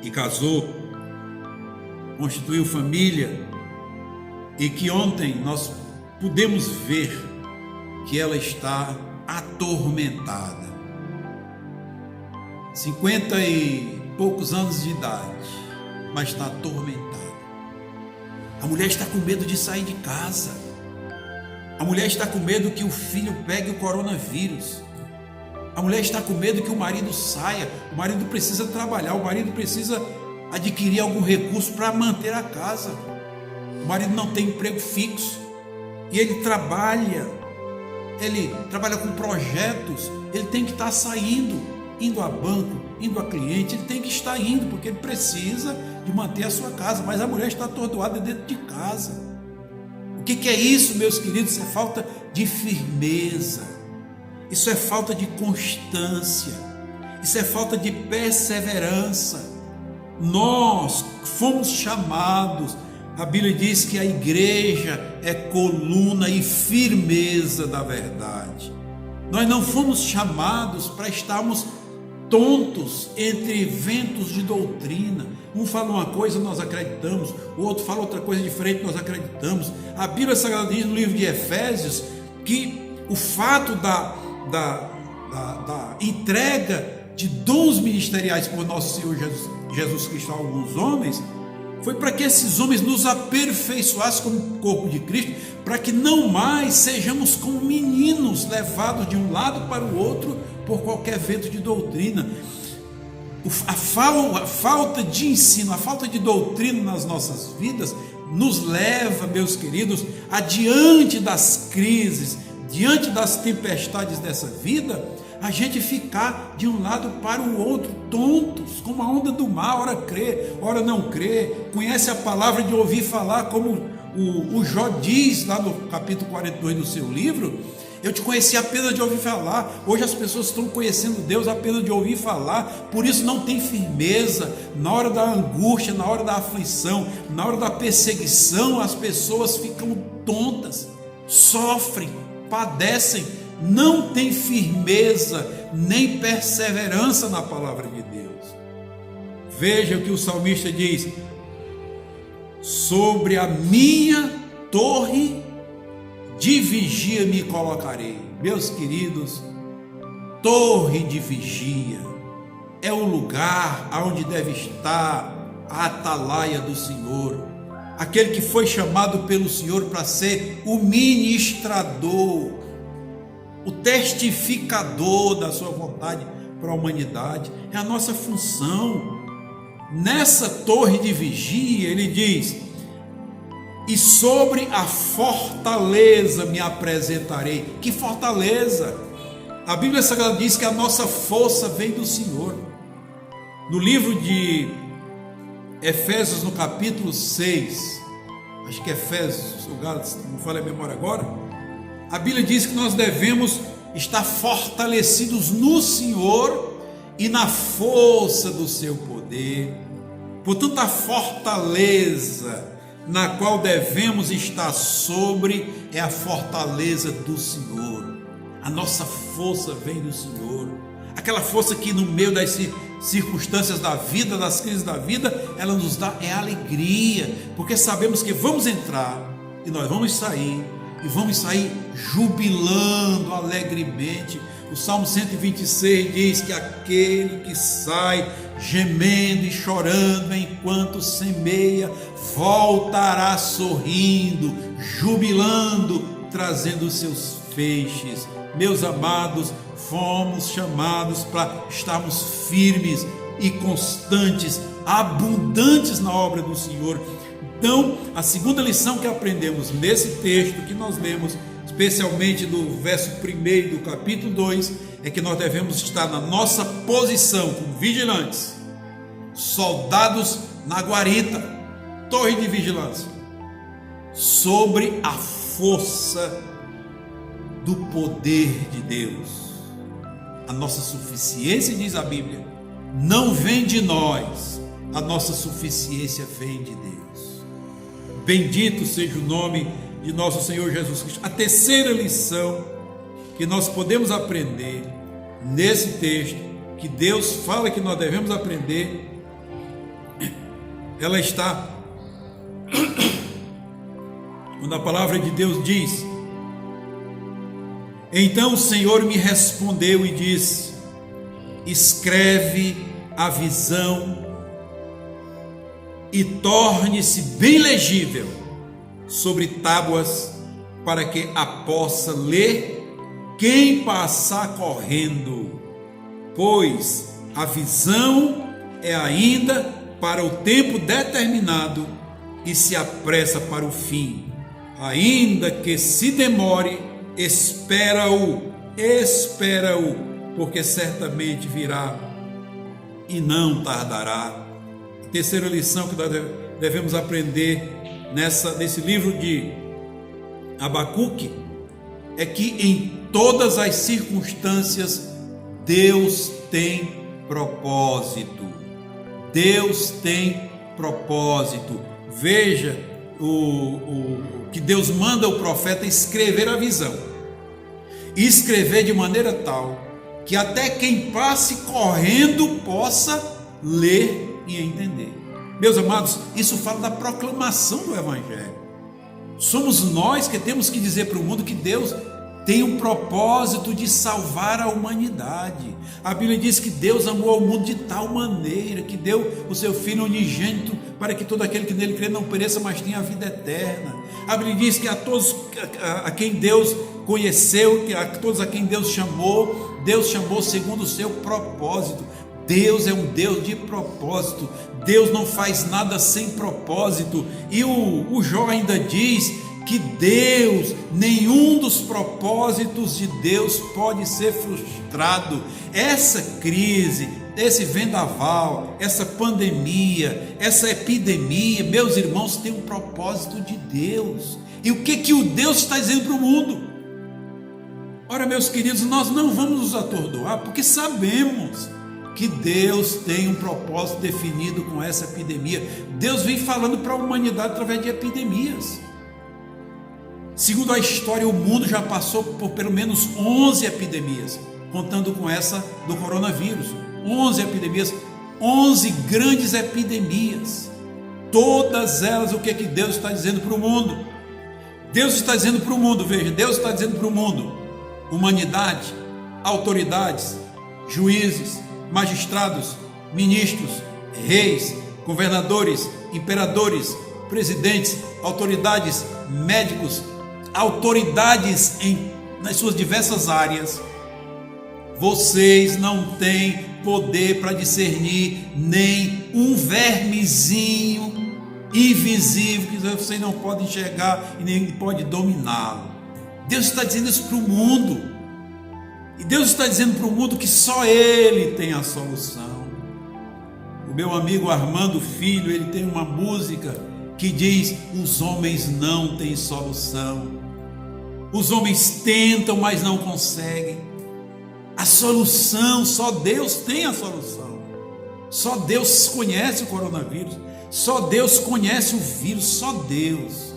e casou, constituiu família, e que ontem nós pudemos ver que ela está atormentada. 50 e poucos anos de idade, mas está atormentada. A mulher está com medo de sair de casa. A mulher está com medo que o filho pegue o coronavírus. A mulher está com medo que o marido saia. O marido precisa trabalhar, o marido precisa adquirir algum recurso para manter a casa. O marido não tem emprego fixo e ele trabalha com projetos. Ele tem que estar saindo, indo a banco, indo a cliente. Ele tem que estar indo porque ele precisa de manter a sua casa, mas a mulher está atordoada dentro de casa. O que é isso, meus queridos? Isso é falta de firmeza, isso é falta de constância, isso é falta de perseverança. Nós fomos chamados, a Bíblia diz que a igreja é coluna e firmeza da verdade. Nós não fomos chamados para estarmos tontos entre ventos de doutrina. Um fala uma coisa, nós acreditamos, o outro fala outra coisa diferente, nós acreditamos. A Bíblia Sagrada diz no livro de Efésios que o fato da entrega de dons ministeriais por nosso Senhor Jesus Cristo a alguns homens foi para que esses homens nos aperfeiçoassem como corpo de Cristo, para que não mais sejamos como meninos levados de um lado para o outro por qualquer vento de doutrina. A falta de ensino, a falta de doutrina nas nossas vidas nos leva, meus queridos, adiante das crises, diante das tempestades dessa vida, a gente ficar de um lado para o outro, tontos, como a onda do mar, ora crê, ora não crê, conhece a palavra de ouvir falar, como o Jó diz lá no capítulo 42 do seu livro: eu te conheci apenas de ouvir falar. Hoje as pessoas estão conhecendo Deus apenas de ouvir falar, por isso não tem firmeza. Na hora da angústia, na hora da aflição, na hora da perseguição, as pessoas ficam tontas, sofrem, padecem, não tem firmeza nem perseverança na palavra de Deus. Veja o que o salmista diz: sobre a minha torre de vigia me colocarei. Meus queridos, torre de vigia é o lugar onde deve estar a atalaia do Senhor, aquele que foi chamado pelo Senhor para ser o ministrador, o testificador da sua vontade para a humanidade. É a nossa função. Nessa torre de vigia, ele diz: e sobre a fortaleza me apresentarei. Que fortaleza? A Bíblia Sagrada diz que a nossa força vem do Senhor. No livro de Efésios, no capítulo 6, acho que é Efésios, ou Gálatas, não falei a memória agora, a Bíblia diz que nós devemos estar fortalecidos no Senhor e na força do seu poder. Portanto, a fortaleza na qual devemos estar sobre é a fortaleza do Senhor. A nossa força vem do Senhor. Aquela força que no meio das circunstâncias da vida, das crises da vida, ela nos dá alegria, porque sabemos que vamos entrar e nós vamos sair, e vamos sair jubilando alegremente. O Salmo 126 diz que aquele que sai gemendo e chorando enquanto semeia, voltará sorrindo, jubilando, trazendo os seus feixes. Meus amados, fomos chamados para estarmos firmes e constantes, abundantes na obra do Senhor. Então, a segunda lição que aprendemos nesse texto que nós lemos, especialmente do verso 1 do capítulo 2, é que nós devemos estar na nossa posição como vigilantes, soldados na guarita, torre de vigilância, sobre a força do poder de Deus. A nossa suficiência, diz a Bíblia, não vem de nós, a nossa suficiência vem de Deus. Bendito seja o nome de nosso Senhor Jesus Cristo. A terceira lição que nós podemos aprender nesse texto, que Deus fala que nós devemos aprender, ela está quando a palavra de Deus diz: então o Senhor me respondeu e disse: escreve a visão e torne-se bem legível sobre tábuas, para que a possa ler quem passar correndo, pois a visão é ainda para o tempo determinado e se apressa para o fim. Ainda que se demore, espera-o, porque certamente virá e não tardará. A terceira lição que nós devemos aprender nesse livro de Abacuque é que em todas as circunstâncias Deus tem propósito. Deus tem propósito. Veja o que Deus manda o profeta escrever a visão, e escrever de maneira tal que até quem passe correndo possa ler e entender. Meus amados, isso fala da proclamação do Evangelho. Somos nós que temos que dizer para o mundo que Deus tem um propósito de salvar a humanidade. A Bíblia diz que Deus amou ao mundo de tal maneira que deu o seu Filho unigênito para que todo aquele que nele crê não pereça, mas tenha a vida eterna. A Bíblia diz que a todos a quem Deus conheceu, a todos a quem Deus chamou segundo o seu propósito. Deus é um Deus de propósito. Deus não faz nada sem propósito. E o Jó ainda diz que Deus, nenhum dos propósitos de Deus pode ser frustrado. Essa crise, esse vendaval, essa pandemia, essa epidemia, meus irmãos, tem um propósito de Deus. E o que o Deus está dizendo para o mundo? Ora, meus queridos, nós não vamos nos atordoar, porque sabemos que Deus tem um propósito definido com essa epidemia. Deus vem falando para a humanidade através de epidemias. Segundo a história, o mundo já passou por pelo menos 11 epidemias, contando com essa do coronavírus. 11 epidemias, 11 grandes epidemias. Todas elas, o que Deus está dizendo para o mundo? Deus está dizendo para o mundo, veja, Deus está dizendo para o mundo: humanidade, autoridades, juízes, magistrados, ministros, reis, governadores, imperadores, presidentes, autoridades, médicos, autoridades nas suas diversas áreas, vocês não têm poder para discernir nem um vermezinho invisível que vocês não podem enxergar e nem podem dominá-lo. Deus está dizendo isso para o mundo. E Deus está dizendo para o mundo que só Ele tem a solução. O meu amigo Armando Filho, ele tem uma música que diz: os homens não têm solução. Os homens tentam, mas não conseguem. A solução, só Deus tem a solução. Só Deus conhece o coronavírus, só Deus conhece o vírus, só Deus.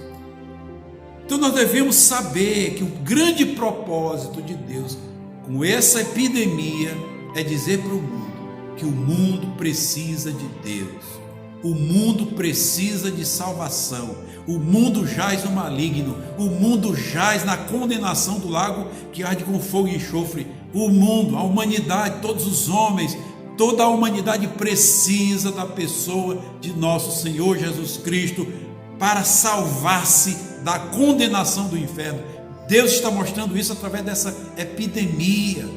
Então nós devemos saber que o grande propósito de Deus com essa epidemia é dizer para o mundo que o mundo precisa de Deus, o mundo precisa de salvação, o mundo jaz no maligno, o mundo jaz na condenação do lago que arde com fogo e enxofre. O mundo, a humanidade, todos os homens, toda a humanidade precisa da pessoa de nosso Senhor Jesus Cristo para salvar-se da condenação do inferno. Deus está mostrando isso através dessa epidemia.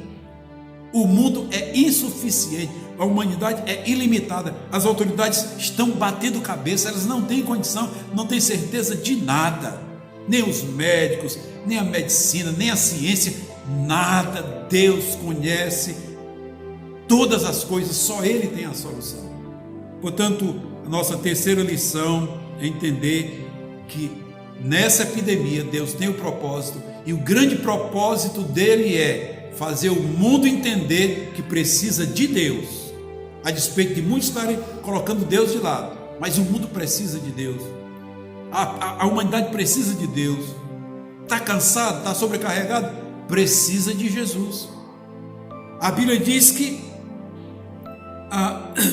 O mundo é insuficiente, a humanidade é ilimitada, as autoridades estão batendo cabeça, elas não têm condição, não têm certeza de nada, nem os médicos, nem a medicina, nem a ciência, nada. Deus conhece todas as coisas, só Ele tem a solução. Portanto, a nossa terceira lição é entender que nessa epidemia Deus tem o propósito, e o grande propósito dele é fazer o mundo entender que precisa de Deus, a despeito de muitos estarem colocando Deus de lado, mas o mundo precisa de Deus, a humanidade precisa de Deus. Está cansado, está sobrecarregado, precisa de Jesus. A Bíblia diz que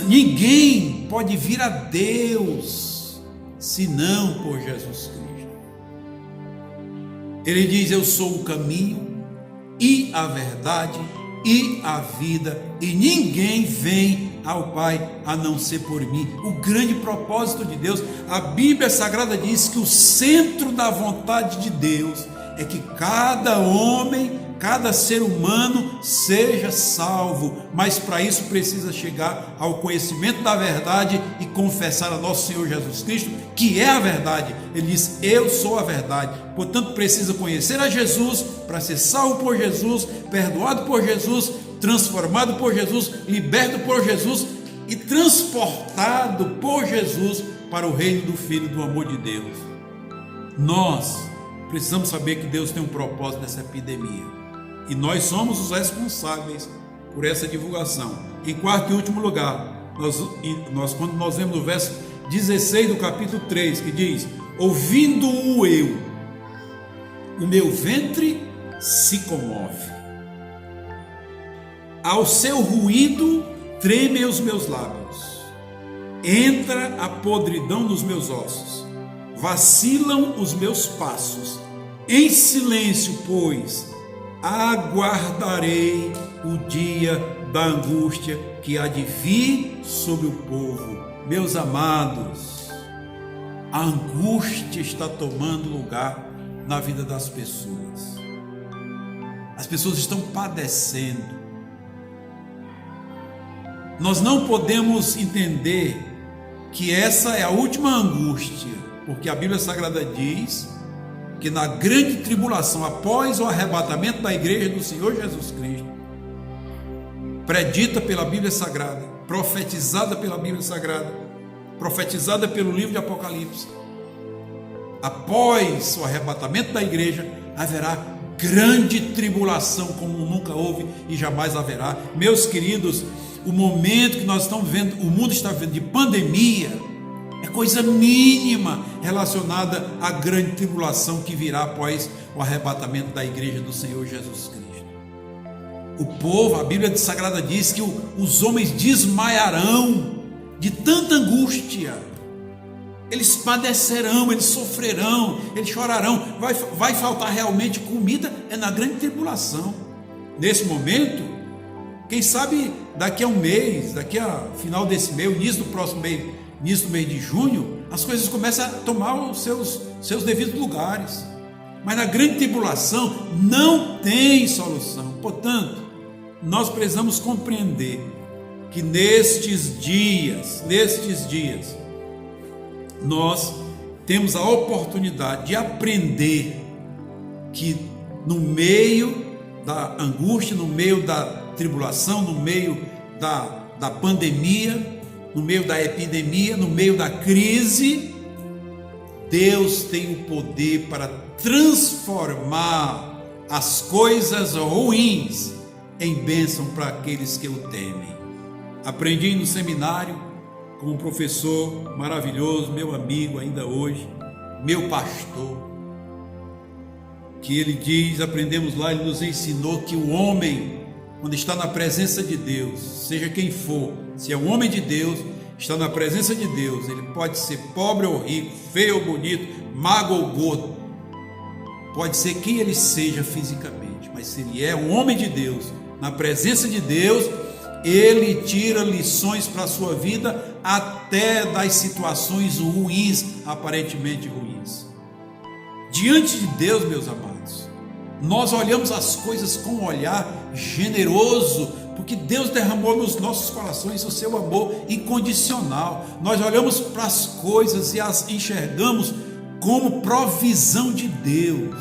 ninguém pode vir a Deus senão por Jesus Cristo. Ele diz: eu sou o caminho e a verdade e a vida, e ninguém vem ao Pai a não ser por mim. O grande propósito de Deus, a Bíblia Sagrada diz que o centro da vontade de Deus é que cada homem, cada ser humano seja salvo, mas para isso precisa chegar ao conhecimento da verdade e confessar a nosso Senhor Jesus Cristo, que é a verdade. Ele diz: eu sou a verdade. Portanto, precisa conhecer a Jesus para ser salvo por Jesus, perdoado por Jesus, transformado por Jesus, liberto por Jesus e transportado por Jesus para o reino do Filho do amor de Deus. Nós precisamos saber que Deus tem um propósito nessa epidemia, e nós somos os responsáveis por essa divulgação. Em quarto e último lugar, quando nós vemos no verso 16 do capítulo 3, que diz: ouvindo-o eu, o meu ventre se comove, ao seu ruído tremem os meus lábios, entra a podridão nos meus ossos, vacilam os meus passos, em silêncio, pois, aguardarei o dia da angústia que há de vir sobre o povo. Meus amados, a angústia está tomando lugar na vida das pessoas. As pessoas estão padecendo. Nós não podemos entender que essa é a última angústia, porque a Bíblia Sagrada diz que na grande tribulação, após o arrebatamento da igreja do Senhor Jesus Cristo, predita pela Bíblia Sagrada, profetizada pela Bíblia Sagrada, profetizada pelo livro de Apocalipse, após o arrebatamento da igreja, haverá grande tribulação como nunca houve e jamais haverá. Meus queridos, o momento que nós estamos vivendo, o mundo está vivendo de pandemia, é coisa mínima relacionada à grande tribulação que virá após o arrebatamento da igreja do Senhor Jesus Cristo. O povo, a Bíblia Sagrada diz que os homens desmaiarão de tanta angústia, eles padecerão, eles sofrerão, eles chorarão, vai faltar realmente comida, é na grande tribulação. Nesse momento, quem sabe daqui a um mês, daqui a final desse mês, início do próximo mês, início do mês de junho, as coisas começam a tomar os seus devidos lugares. Mas na grande tribulação não tem solução. Portanto, nós precisamos compreender que nestes dias, nós temos a oportunidade de aprender que no meio da angústia, no meio da tribulação, no meio da pandemia, no meio da epidemia, no meio da crise, Deus tem o poder para transformar as coisas ruins em bênção para aqueles que o temem. Aprendi no seminário com um professor maravilhoso, meu amigo ainda hoje, meu pastor, que ele diz, aprendemos lá, ele nos ensinou que o homem, quando está na presença de Deus, seja quem for, se é um homem de Deus, está na presença de Deus, ele pode ser pobre ou rico, feio ou bonito, magro ou gordo, pode ser quem ele seja fisicamente, mas se ele é um homem de Deus, na presença de Deus, ele tira lições para a sua vida até das situações ruins, aparentemente ruins. Diante de Deus, meus amados, nós olhamos as coisas com um olhar generoso, porque Deus derramou nos nossos corações o seu amor incondicional. Nós olhamos para as coisas e as enxergamos como provisão de Deus.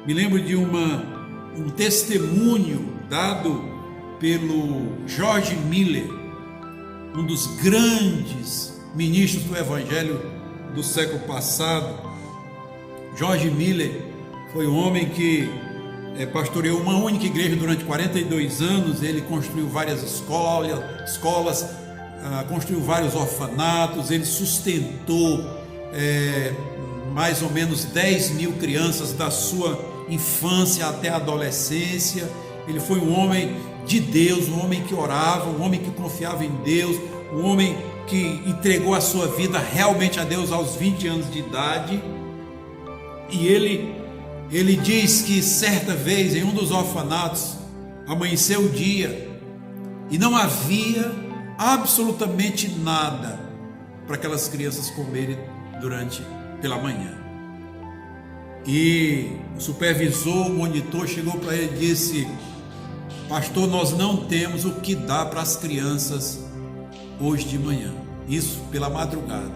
Me lembro de um testemunho dado pelo George Miller, um dos grandes ministros do Evangelho do século passado. George Miller foi um homem que pastoreou uma única igreja durante 42 anos, ele construiu várias escolas, construiu vários orfanatos, ele sustentou mais ou menos 10 mil crianças da sua infância até a adolescência. Ele foi um homem de Deus, um homem que orava, um homem que confiava em Deus, um homem que entregou a sua vida realmente a Deus aos 20 anos de idade. E ele diz que certa vez em um dos orfanatos amanheceu o dia e não havia absolutamente nada para aquelas crianças comerem pela manhã. E o supervisor, o monitor chegou para ele e disse: pastor, nós não temos o que dar para as crianças hoje de manhã. Isso pela madrugada.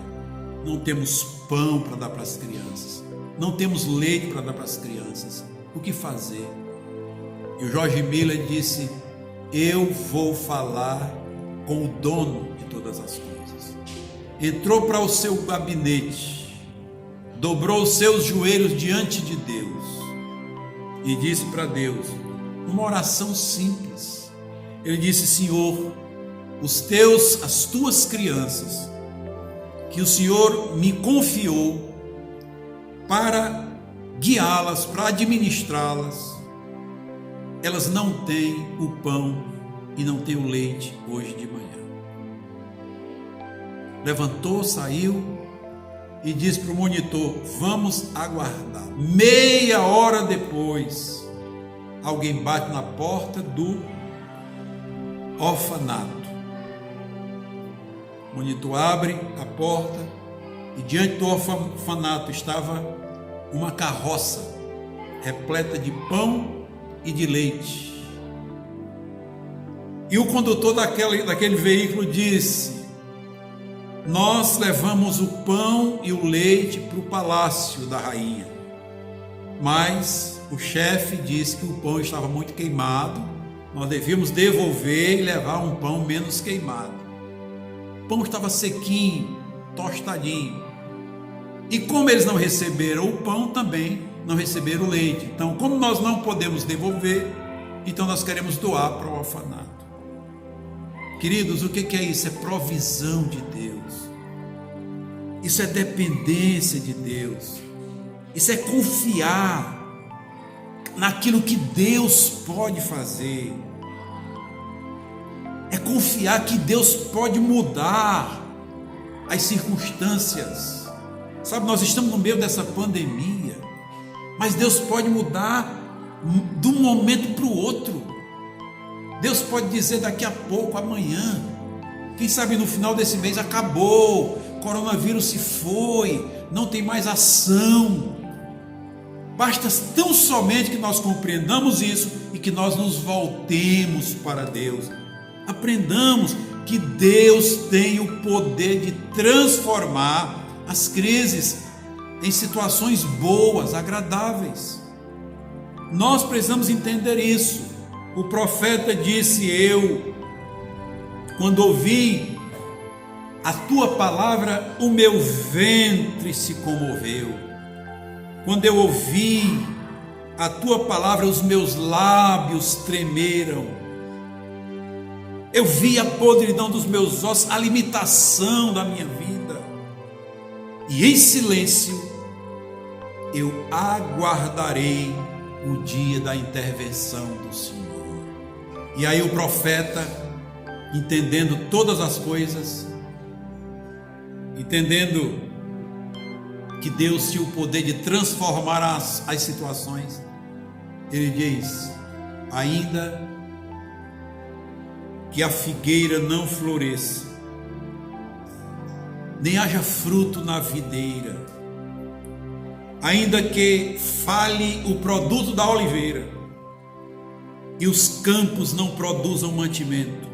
Não temos pão para dar para as crianças. Não temos leite para dar para as crianças. O que fazer? E o George Miller disse: eu vou falar com o dono de todas as coisas. Entrou para o seu gabinete, dobrou os seus joelhos diante de Deus e disse para Deus, uma oração simples. Ele disse: Senhor, as tuas crianças que o Senhor me confiou para guiá-las, para administrá-las, elas não têm o pão e não têm o leite hoje de manhã. Levantou, saiu e disse para o monitor: vamos aguardar. Meia hora depois, alguém bate na porta do orfanato. O monitor abre a porta e diante do orfanato estava uma carroça repleta de pão e de leite. E o condutor daquele veículo disse: nós levamos o pão e o leite para o palácio da rainha, mas o chefe disse que o pão estava muito queimado, nós devíamos devolver e levar um pão menos queimado. O pão estava sequinho, tostadinho. E como eles não receberam o pão, também não receberam o leite. Então, como nós não podemos devolver, então nós queremos doar para o orfanato. Queridos, o que é isso? É provisão de Deus. Isso é dependência de Deus. Isso é confiar naquilo que Deus pode fazer. É confiar que Deus pode mudar as circunstâncias. Sabe, nós estamos no meio dessa pandemia, mas Deus pode mudar de um momento para o outro. Deus pode dizer daqui a pouco, amanhã, quem sabe no final desse mês acabou, o coronavírus se foi, não tem mais ação. Basta tão somente que nós compreendamos isso e que nós nos voltemos para Deus. Aprendamos que Deus tem o poder de transformar as crises em situações boas, agradáveis. Nós precisamos entender isso. O profeta disse: eu, quando ouvi a tua palavra, o meu ventre se comoveu. Quando eu ouvi a tua palavra, os meus lábios tremeram. Eu vi a podridão dos meus ossos, a limitação da minha vida. E em silêncio eu aguardarei o dia da intervenção do Senhor. E aí o profeta, entendendo todas as coisas, entendendo que Deus tinha o poder de transformar as situações, ele diz: ainda que a figueira não floresça, nem haja fruto na videira, ainda que fale o produto da oliveira e os campos não produzam mantimento,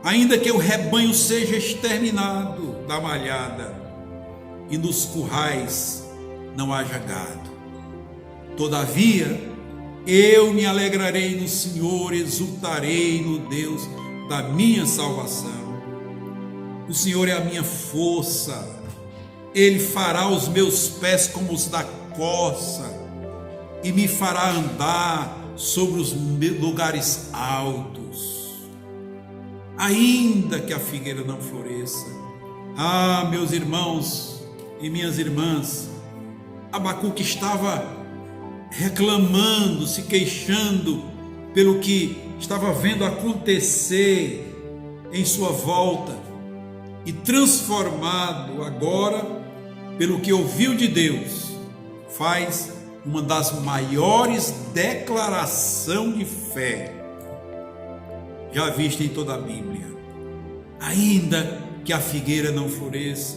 ainda que o rebanho seja exterminado da malhada e nos currais não haja gado, todavia eu me alegrarei no Senhor, exultarei no Deus da minha salvação. O Senhor é a minha força, Ele fará os meus pés como os da corça e me fará andar sobre os lugares altos. Ainda que a figueira não floresça. Ah, meus irmãos e minhas irmãs, Abacuque estava reclamando, se queixando pelo que estava vendo acontecer em sua volta, e transformado agora pelo que ouviu de Deus, faz uma das maiores declarações de fé já vista em toda a Bíblia. Ainda que a figueira não floresça,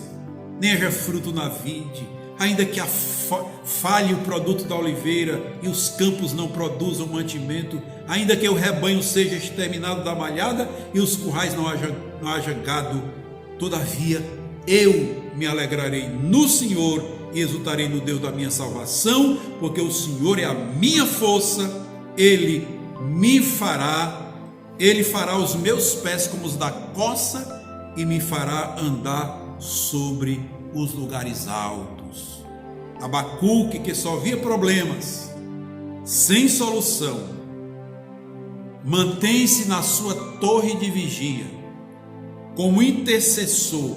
nem haja fruto na vide, ainda que falhe o produto da oliveira e os campos não produzam mantimento, ainda que o rebanho seja exterminado da malhada e os currais não haja gado, todavia eu me alegrarei no Senhor e exultarei no Deus da minha salvação, porque o Senhor é a minha força, Ele fará os meus pés como os da corça e me fará andar sobre os lugares altos. Abacuque, que só via problemas, sem solução, mantém-se na sua torre de vigia, como intercessor,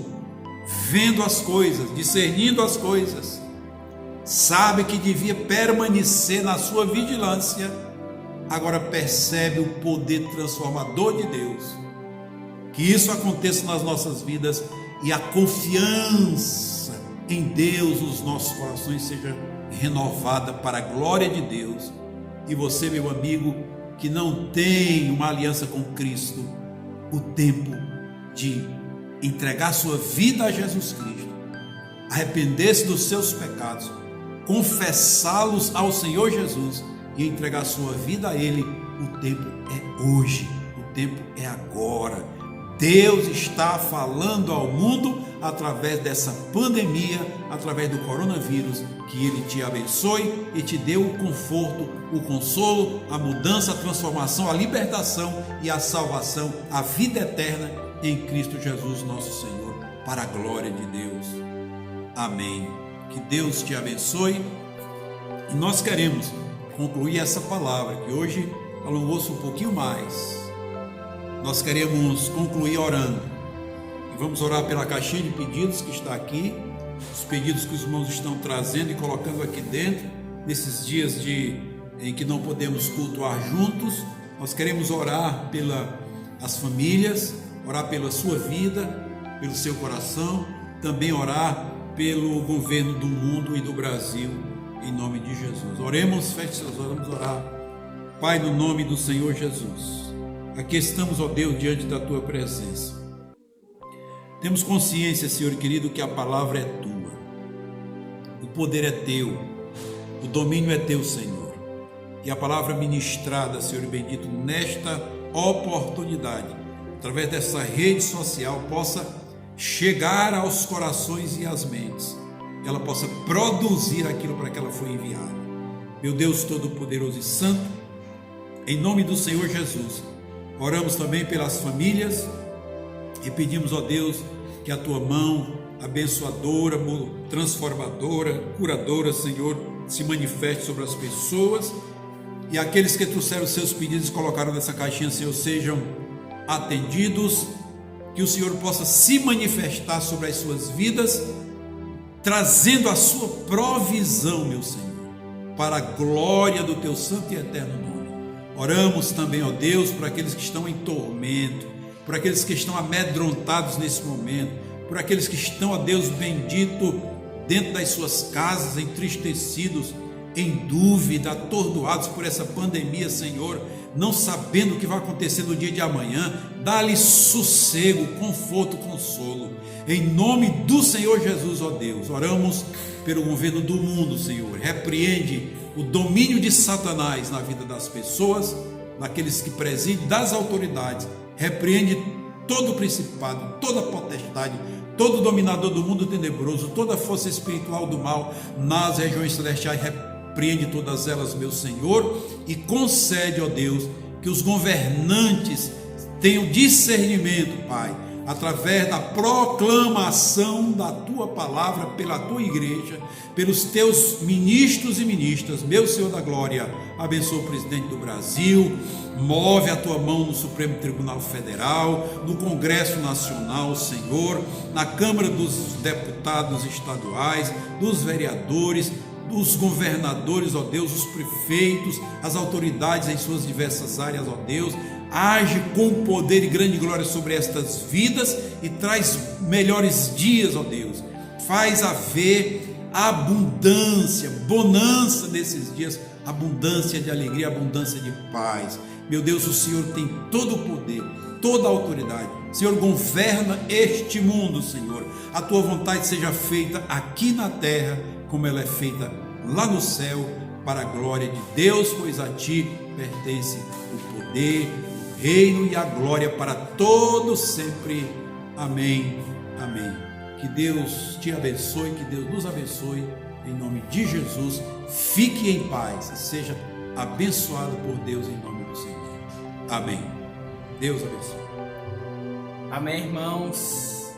vendo as coisas, discernindo as coisas, sabe que devia permanecer na sua vigilância, agora percebe o poder transformador de Deus. Que isso aconteça nas nossas vidas e a confiança em Deus nos nossos corações seja renovada para a glória de Deus. E você, meu amigo, que não tem uma aliança com Cristo, o tempo de entregar sua vida a Jesus Cristo, arrepender-se dos seus pecados, confessá-los ao Senhor Jesus e entregar sua vida a Ele, o tempo é hoje, o tempo é agora. Deus está falando ao mundo através dessa pandemia, através do coronavírus, que Ele te abençoe e te dê o conforto, o consolo, a mudança, a transformação, a libertação e a salvação, a vida eterna em Cristo Jesus nosso Senhor, para a glória de Deus. Amém. Que Deus te abençoe. E nós queremos concluir essa palavra, que hoje alongou-se um pouquinho mais. Nós queremos concluir orando. E vamos orar pela caixinha de pedidos que está aqui, os pedidos que os irmãos estão trazendo e colocando aqui dentro, nesses dias em que não podemos cultuar juntos. Nós queremos orar pelas famílias, orar pela sua vida, pelo seu coração, também orar pelo governo do mundo e do Brasil, em nome de Jesus. Oremos, feche seus olhos, vamos orar. Pai, no nome do Senhor Jesus, aqui estamos, ó Deus, diante da Tua presença. Temos consciência, Senhor querido, que a palavra é Tua, o poder é Teu, o domínio é Teu, Senhor. E a palavra ministrada, Senhor bendito, nesta oportunidade, através dessa rede social, possa chegar aos corações e às mentes, ela possa produzir aquilo para que ela foi enviada. Meu Deus Todo-Poderoso e Santo, em nome do Senhor Jesus, oramos também pelas famílias e pedimos, ó Deus, que a Tua mão abençoadora, transformadora, curadora, Senhor, se manifeste sobre as pessoas, e aqueles que trouxeram seus pedidos e colocaram nessa caixinha, Senhor, sejam atendidos, que o Senhor possa se manifestar sobre as suas vidas, trazendo a sua provisão, meu Senhor, para a glória do teu santo e eterno nome. Oramos também, ó Deus, por aqueles que estão em tormento, por aqueles que estão amedrontados nesse momento, por aqueles que estão, ó Deus bendito, dentro das suas casas, entristecidos, em dúvida, atordoados por essa pandemia, Senhor, não sabendo o que vai acontecer no dia de amanhã. Dá-lhe sossego, conforto, consolo, em nome do Senhor Jesus, ó Deus. Oramos pelo governo do mundo, Senhor. Repreende o domínio de Satanás na vida das pessoas, daqueles que presidem, das autoridades. Repreende todo principado, toda potestade, todo dominador do mundo tenebroso, toda força espiritual do mal nas regiões celestiais. Repreende todas elas, meu Senhor, e concede, ó Deus, que os governantes tenham discernimento, Pai, através da proclamação da Tua palavra pela Tua igreja, pelos Teus ministros e ministras. Meu Senhor da glória, abençoa o presidente do Brasil, move a Tua mão no Supremo Tribunal Federal, no Congresso Nacional, Senhor, na Câmara dos Deputados Estaduais, dos vereadores, dos governadores, ó Deus, os prefeitos, as autoridades em suas diversas áreas, ó Deus. Age com poder e grande glória sobre estas vidas e traz melhores dias, ó Deus. Faz haver abundância, bonança nesses dias, abundância de alegria, abundância de paz. Meu Deus, o Senhor tem todo o poder, toda a autoridade. Senhor, governa este mundo, Senhor. A Tua vontade seja feita aqui na terra, como ela é feita lá no céu, para a glória de Deus, pois a Ti pertence o poder, o reino e a glória para todos sempre. Amém, amém. Que Deus te abençoe, que Deus nos abençoe, em nome de Jesus. Fique em paz e seja abençoado por Deus em nome do Senhor. Amém. Deus abençoe. Amém, irmãos.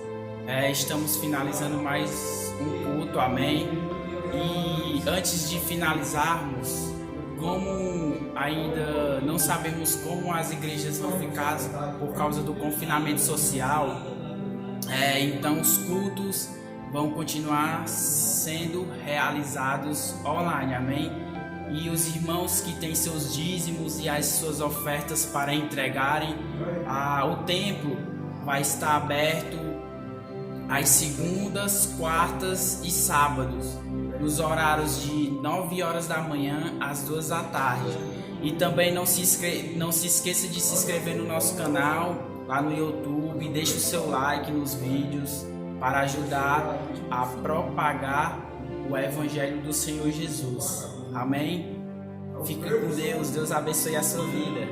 Estamos finalizando mais um culto, amém. E antes de finalizarmos, como ainda não sabemos como as igrejas vão ficar por causa do confinamento social, então os cultos vão continuar sendo realizados online, amém? E os irmãos que têm seus dízimos e as suas ofertas para entregarem, o templo vai estar aberto às segundas, quartas e sábados, nos horários de 9 horas da manhã às 2 da tarde. E também não se esqueça de se inscrever no nosso canal lá no YouTube, deixe o seu like nos vídeos para ajudar a propagar o Evangelho do Senhor Jesus. Amém? Fique com Deus, Deus abençoe a sua vida.